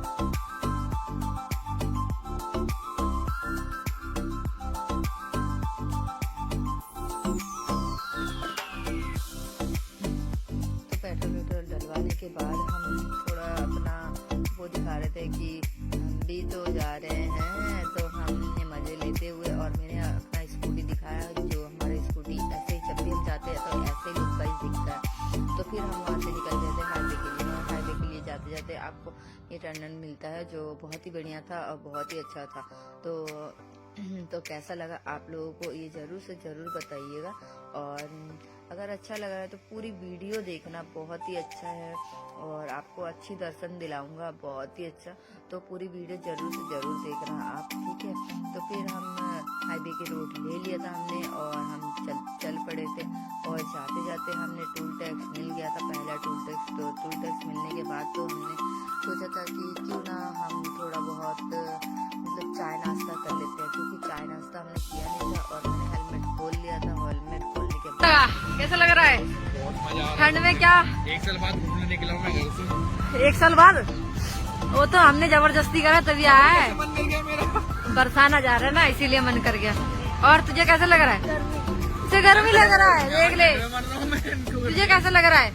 पेट्रोल डलवाने के बाद हम थोड़ा अपना वो दिखा रहे थे कि हम भी तो जा रहे हैं। तो हमने मजे लेते हुए और मैंने अपना स्कूटी दिखाया, जो हमारा स्कूटी ऐसे ही जब भी हम जाते हैं तो ऐसे लुक वाइज दिखता है। तो फिर हम वहाँ से निकल गए थे हाईवे के लिए। और हाईवे के लिए जाते जाते आपको ये टर्नल मिलता है जो बहुत ही बढ़िया था और बहुत ही अच्छा था। तो कैसा लगा आप लोगों को ये ज़रूर से ज़रूर बताइएगा। और अगर अच्छा लगा है तो पूरी वीडियो देखना, बहुत ही अच्छा है और आपको अच्छी दर्शन दिलाऊंगा, बहुत ही अच्छा। तो पूरी वीडियो जरूर से जरूर देखना आप, ठीक है। तो फिर हम हाईवे के रोड ले लिया था हमने और हम चल पड़े थे। और जाते जाते हमने टूल टैक्स मिल गया था, पहला टूल टैक्स। तो टूल टैक्स मिलने के बाद तो हमने सोचा था कि क्यों ना हम थोड़ा बहुत मतलब चाय नाश्ता कर लेते हैं, क्योंकि चाय नाश्ता हमने किया नहीं था। और मैंने कैसा लग रहा है? ठंड में क्या 1 साल बाद घूमने निकला हूँ मैं घर से। 1 साल बाद? वो तो हमने जबरदस्ती करा तभी आया है। मन कर गया मेरा। बरसाना जा रहा है ना, इसीलिए मन कर गया। और तुझे कैसा लग रहा है? तुझे गर्मी लग रहा है, देख ले। मैं मर रहा हूँ मैं इनको। तुझे कैसा लग रहा है?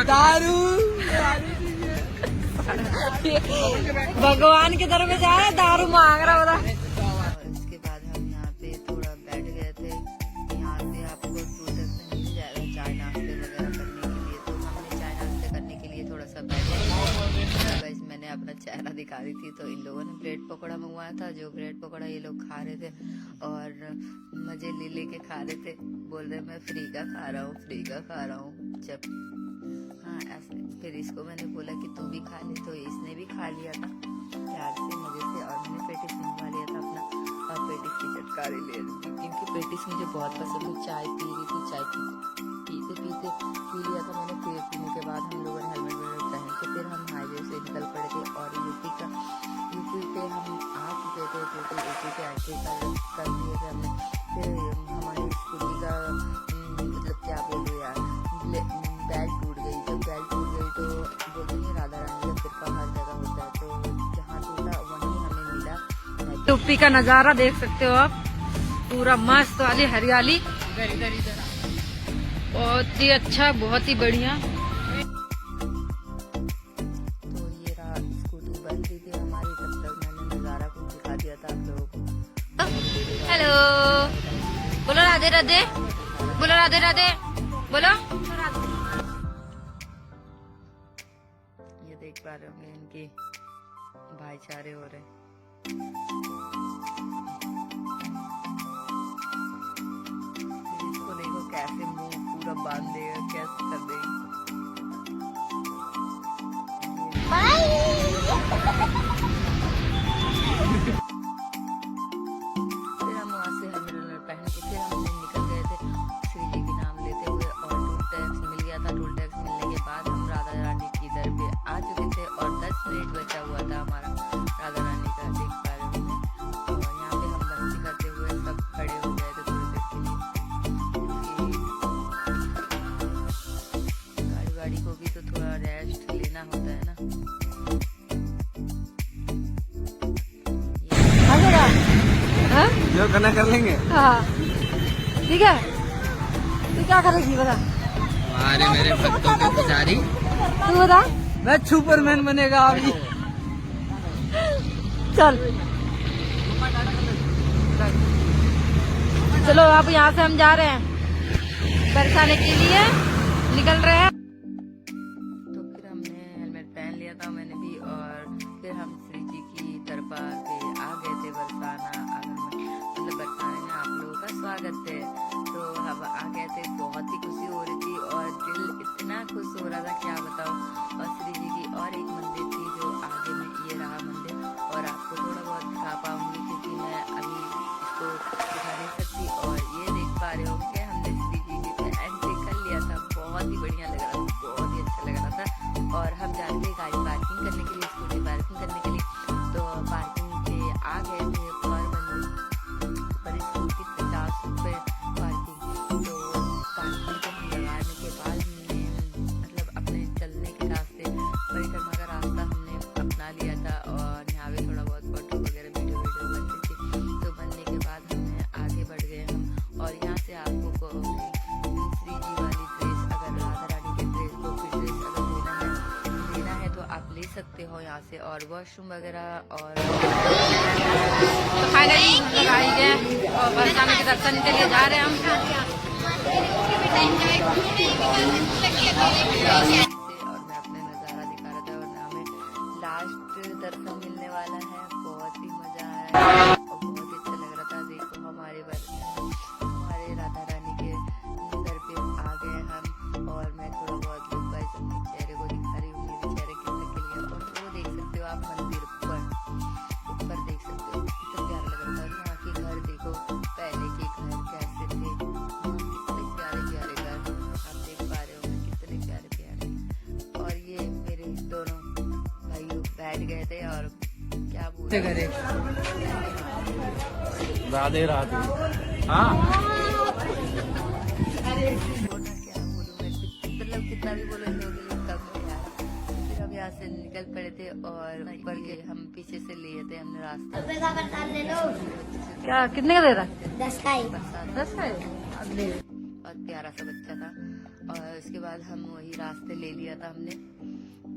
दारू। भगवान के दर में जा रहा है, दारू मांग रहा होता। और इसके बाद हम यहाँ पे थोड़ा बैठ गए थे। यहाँ से आपको टूटर से मिल जाएगा चाय नाश्ते वगैरह करने के लिए, तो हमने चाय नाश्ते करने के लिए थोड़ा सा बैठ गए। गाइस मैंने अपना चेहरा दिखा रही थी, तो इन लोगों ने ब्रेड पकौड़ा मंगवाया था। जो ब्रेड पकौड़ा ये लोग खा रहे थे और मजे ले लेके खा रहे थे। बोल रहे मैं फ्री का खा रहा हूँ, फ्री का खा रहा हूँ। जब हाँ ऐसे फिर इसको मैंने बोला कि तू भी खा ले, तो इसने भी खा लिया था प्यार से मजे से। और मैंने पेटिस मंगवा लिया था अपना, और पेटिस की चटकारी ले रही थी क्योंकि पेटिस मुझे बहुत पसंद है। चाय पी रही थी, चाय पीते पीते पी लिया था मैंने। फिर पीने के बाद हम लोगों ने हेलमेट वेलमेट पहन के फिर हम हाईवे से निकल पड़े थे। और यूपी पे हम आ चुके थे, टोटल यूपी पे एंट्री कर दिए थे हमने। फिर हमारी स्कूटी का मतलब क्या बोलूँ यार, बेल्ट टूट गई। जब बेल्ट टूट गई तो बोलते हैं राधा रानी का सिरका हर जगह होता है, तो जहाँ टूटा वहीं हमें मिला। यूपी का नजारा देख सकते हो आप, पूरा मस्त वाली हरियाली, बहुत ही अच्छा, बहुत ही बढ़िया। तो ये रहा, स्कूटी बन रही थी हमारी, तब तक मैंने नज़ारा कुछ दिखा दिया था आप लोगों को। हेलो, बोलो राधे राधे, बोलो राधे राधे, बोलो। ये देख पा रहे होंगे इनके भाईचारे हो रहे। इसको देखो कैसे मुंह पूरा बांध देगा, कैसे कर देगी। फिर हम वहाँ से हेलमेट पहन के फिर हम निकल गए थे श्री जी के नाम लेते हुए। और टोल टैक्स मिल गया था। टोल टैक्स मिलने के बाद हम राधा रानी की दर पे आ चुके थे और 10 मिनट बचा हुआ था हमारा राधा रानी का, देख पा रहे होंगे। और यहाँ पे हम मस्ती करते हुए सब खड़े हो गए थे थोड़ी देर के लिए, क्योंकि गाड़ी को भी तो थोड़ा रेस्ट लेना होता है ना। हाँ? जो करना कर लेंगे। हाँ, ठीक है। तू क्या करेगी बता? अरे मेरे भक्तों के पुजारी। तू बता। मैं सुपरमैन बनेगा अभी। चल चलो, आप यहाँ से हम जा रहे हैं बरसाने के लिए, निकल रहे हैं। तो फिर हमने हेलमेट पहन लिया था मैंने भी, और फिर हम श्री जी की दरबार पे आ गए थे बरसाना। मतलब बरसाने में आप लोगों का स्वागत है। तो हम आ गए थे, बहुत ही खुशी हो रही थी और दिल इतना खुश हो रहा था क्या बताओ। और श्री जी की और एक मंदिर थी जो आगे में, ये रहा मंदिर। और आपको थोड़ा बहुत दिखा पाऊंगी क्योंकि मैं अभी इसको दिखा नहीं सकती। और ये देख पा रहे हो कि हमने श्री जी की एंट्री कर लिया था। बहुत ही बढ़िया लग रहा था, बहुत ही अच्छा लग रहा था। और हम जा रहे थे गाड़ी पार्किंग करने के लिए, स्कूटी पार्किंग करने के लिए। तो पार्किंग के आ गए थे पर स्कूटी 50 रुपये पार्किंग। तो पार्किंग को लगाने के बाद हमने मतलब अपने चलने के रास्ते, परिक्रमा का रास्ता हमने अपना लिया था। और यहाँ पे थोड़ा बहुत फोटो वगैरह वीडियो बन रही थी। तो बनने के बाद हमने आगे बढ़ गए हम। और यहाँ से आपको श्री जी वाली ड्रेस, अगर राधा रानी के ड्रेस को फिर ड्रेस अगर लेना है तो आप ले सकते हो यहाँ से। और वॉशरूम वगैरह और तो फाइनली लगाई गए और बरसाने के दर्शन के लिए जा रहे हैं हम। और मैं अपने नज़ारा दिखा रहा था। और हमें लास्ट दर्शन मिलने वाला है, बहुत ही मजा आया और बहुत ही अच्छा लग रहा था। देखो हमारे राधा रानी के दर पे आ गए हम। और मैं थोड़ा बहुत लुक वाइज अपने चेहरे को दिखा रही हूँ, मेरे चेहरे कितने क्लियर। और वो देख सकते हो आप मंदिर ऊपर देख सकते हो, कितना प्यारा लग रहा था। और यहाँ के घर देखो, पहले के घर कैसे थे, कितने प्यारे प्यारे घर आप देख पा रहे हो, कितने प्यारे प्यारे। और ये मेरे दोनों भाइयों बैठ गए थे और क्या बोलते करे राधे राधे। हाँ बोलना क्या बोलूं मैं, मतलब कितना भी बोलो इन लोगों के लिए कम है यार। फिर हम यहाँ से निकल पड़े थे और ऊपर के हम पीछे से लिए थे हमने रास्ता। क्या कितने का दे रहा है? 10 का ही। बरसात 10 का है? अब ले। और प्यारा सा बच्चा था और उसके बाद हम वही रास्ते ले लिया था हमने।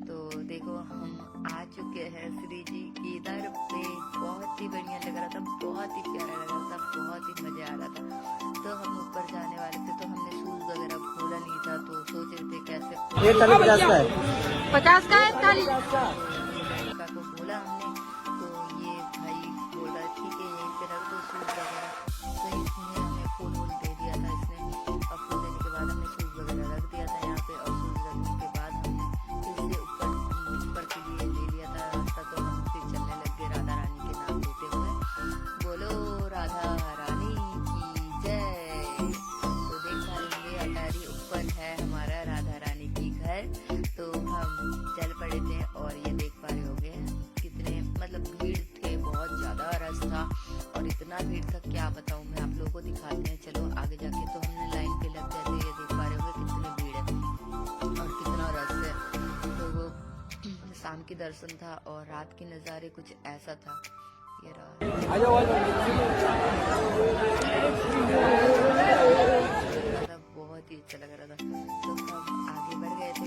तो देखो हम आ चुके हैं श्री जी की दर पे। बहुत ही बढ़िया लग रहा था, बहुत ही प्यारा लग रहा था, बहुत ही मजा आ रहा था। तो हम ऊपर जाने वाले थे तो हमने शूज वगैरह खोला नहीं था, तो सोच रहे थे कैसे। ये थाली 50 का है। 50 का है थाली। लड़का को बोला हमने, तो ये भाई बोल रहा ठीक है यहीं पे रख दो शूज वगैरह। तो इसने हमें फूल वूल दे दिया था इसने, और फूल देने के बाद हमने शूज वगैरह रख दिया था यहाँ पे। और शूज रखने के बाद हमने फिर से ऊपर के लिए ले लिया था रास्ता। तो हम फिर चलने लग गए राधा रानी के नाम लेते हुए, बोलो राधा रानी की जय। तो देख पा रहे अटारी ऊपर है हमारा राधा रानी की घर। तो हम चल पड़े थे और ये देख पा रहे होंगे कितने मतलब भीड़ थे, बहुत ज्यादा रश था। और इतना भीड़ था क्या बताऊं मैं, आप लोगों को दिखाते हैं चलो आगे जाके। तो हमने लाइन पे लग गए थे, ये देख पा रहे होंगे कितनी भीड़ है और कितना रश है। तो वो शाम की दर्शन था और रात के नज़ारे कुछ ऐसा था। ये रहा बहुत ही अच्छा लग रहा था। तो हम आगे बढ़ गए थे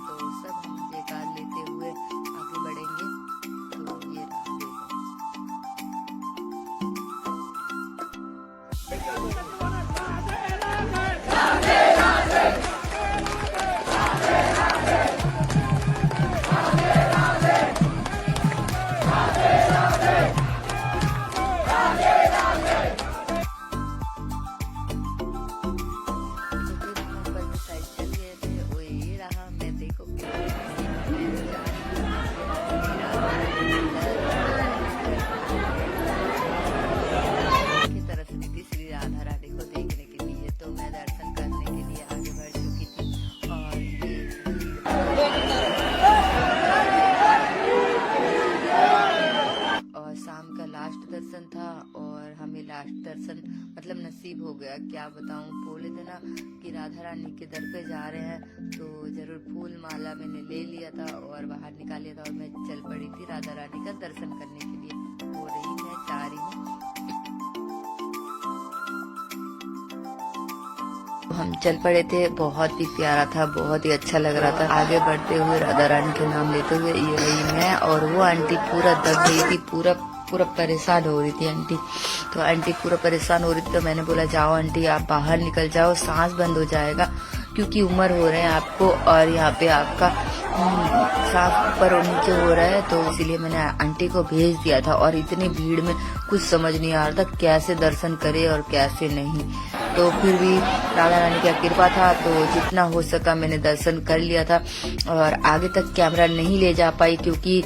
तो सब हम जयकार लेते हुए आगे बढ़ेंगे। तो ये रहा देखो। दर्शन था और हमें लास्ट दर्शन मतलब नसीब हो गया। क्या बताऊं, बोले थे ना कि राधा रानी के दर पे जा रहे हैं तो जरूर फूल माला मैंने ले लिया था और बाहर निकाल लिया था और मैं चल पड़ी थी राधा रानी का दर्शन करने के लिए। हो रही मैं जा रही हूँ। हम चल पड़े थे, बहुत ही प्यारा था, बहुत ही अच्छा लग रहा था। आगे बढ़ते हुए राधा रानी के नाम लेते हुए ये रही मैं और वो आंटी पूरा दब गई थी, पूरा परेशान हो रही थी आंटी। तो आंटी पूरा परेशान हो रही थी तो मैंने बोला जाओ आंटी आप बाहर निकल जाओ, सांस बंद हो जाएगा क्योंकि उम्र हो रहे हैं आपको और यहाँ पे आपका सांस ऊपर और नीचे हो रहा है। तो इसीलिए मैंने आंटी को भेज दिया था और इतनी भीड़ में कुछ समझ नहीं आ रहा था कैसे दर्शन करे और कैसे नहीं। तो फिर भी राधा रानी की कृपा था तो जितना हो सका मैंने दर्शन कर लिया था और आगे तक कैमरा नहीं ले जा पाई क्योंकि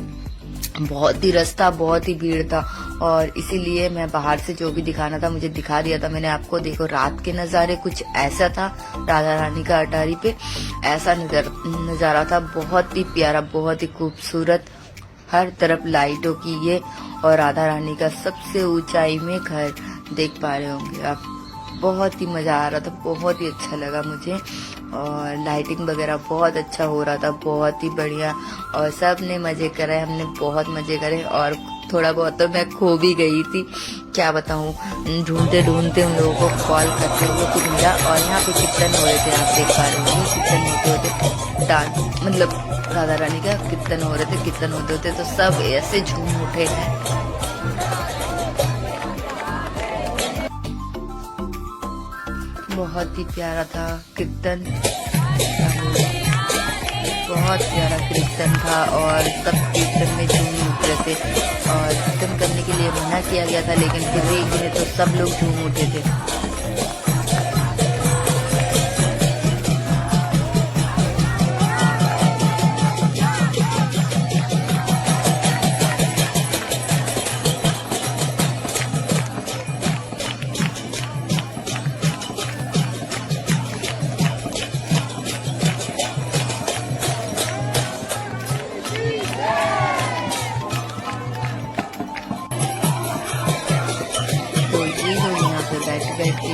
बहुत ही रास्ता, बहुत ही भीड़ था और इसीलिए मैं बाहर से जो भी दिखाना था मुझे दिखा दिया था मैंने आपको। देखो रात के नज़ारे कुछ ऐसा था, राधा रानी का अटारी पे ऐसा नज़ारा था, बहुत ही प्यारा, बहुत ही खूबसूरत, हर तरफ लाइटों की ये और राधा रानी का सबसे ऊंचाई में घर देख पा रहे होंगे आप। बहुत ही मजा आ रहा था, बहुत ही अच्छा लगा मुझे और लाइटिंग वगैरह बहुत अच्छा हो रहा था, बहुत ही बढ़िया और सब ने मजे करे, हमने बहुत मजे करे और थोड़ा बहुत तो मैं खो भी गई थी, क्या बताऊं, ढूंढते ढूंढते उन लोगों को कॉल करते हुए कुछ मिला। और यहाँ पे कीर्तन हो रहे थे, आप देख पा रहे होंगे कीर्तन होते होते डांस मतलब राधा रानी का कीर्तन हो रहे थे, कीर्तन होते होते तो सब ऐसे झूम उठे हैं। बहुत ही प्यारा था कीर्तन, बहुत प्यारा कीर्तन था और सब कीर्तन में झूम उठ रहे थे और कीर्तन करने के लिए मना किया गया था लेकिन फिर भी तो सब लोग झूम उठे थे।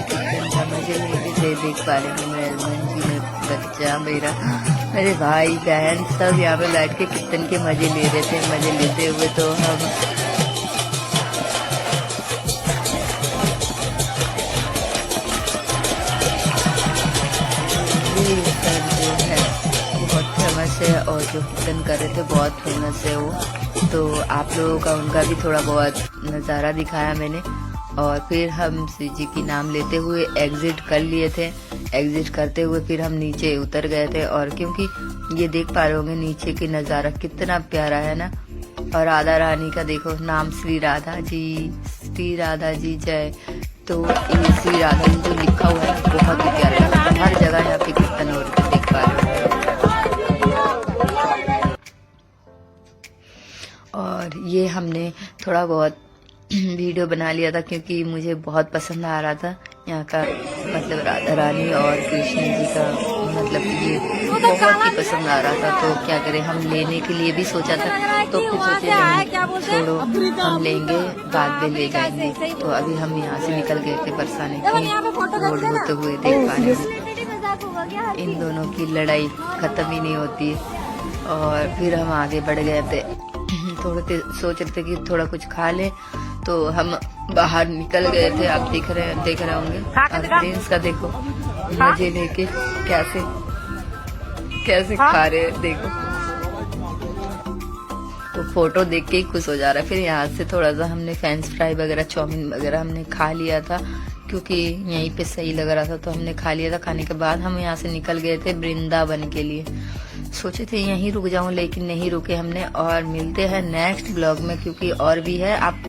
कितना मजे ले रहे थे। देख पा रहे हैं मेरे हस्बैंड जी, मेरा बच्चा, मेरे भाई बहन सब यहाँ पे बैठ के कितन के मजे ले रहे थे। मजे लेते हुए तो हम ये सर जो है बहुत फेमस है और जो कीर्तन कर रहे थे बहुत फेमस है वो। तो आप लोगों का उनका भी थोड़ा बहुत नज़ारा दिखाया मैंने। और फिर हम शिव जी की नाम लेते हुए एग्जिट कर लिए थे। एग्जिट करते हुए फिर हम नीचे उतर गए थे। और क्योंकि ये देख पा रहे होंगे नीचे की नज़ारा कितना प्यारा है ना। और राधा रानी का देखो नाम श्री राधा जी जय। तो ये श्री राधा जी जो लिखा हुआ है बहुत ही प्यारा है। हर जगह यहाँ पे कीर्तन हो रहे देख पा रहे हो। और ये हमने थोड़ा बहुत वीडियो बना लिया था क्योंकि मुझे बहुत पसंद आ रहा था यहाँ का, मतलब राधा रानी और कृष्ण जी का, मतलब ये बहुत ही पसंद आ रहा था। तो क्या करें, हम लेने के लिए भी सोचा था तो फिर सोचे छोड़ो हम लेंगे बाद में ले जाएंगे। तो अभी हम यहाँ से निकल गए थे बरसाने की रोड होते हुए। देख पा रहे हैं इन दोनों की लड़ाई खत्म ही नहीं होती है। और फिर हम आगे बढ़ गए थे। थोड़े सोच रहे थे कि थोड़ा कुछ खा ले, तो हम बाहर निकल गए थे। आप देख रहे होंगे और प्रिंस का देखो मजे लेके कैसे खा रहे हैं देखो। तो फोटो देख के ही खुश हो जा रहा है। फिर यहाँ से थोड़ा सा हमने फ्रेंच फ्राई वगैरह चाउमीन वगैरह हमने खा लिया था क्योंकि यहीं पे सही लग रहा था तो हमने खा लिया था। खाने के बाद हम यहाँ से निकल गए थे वृंदावन के लिए। सोचे थे यहीं रुक जाऊं लेकिन नहीं रुके हमने। और मिलते हैं नेक्स्ट ब्लॉग में क्योंकि और भी है। आप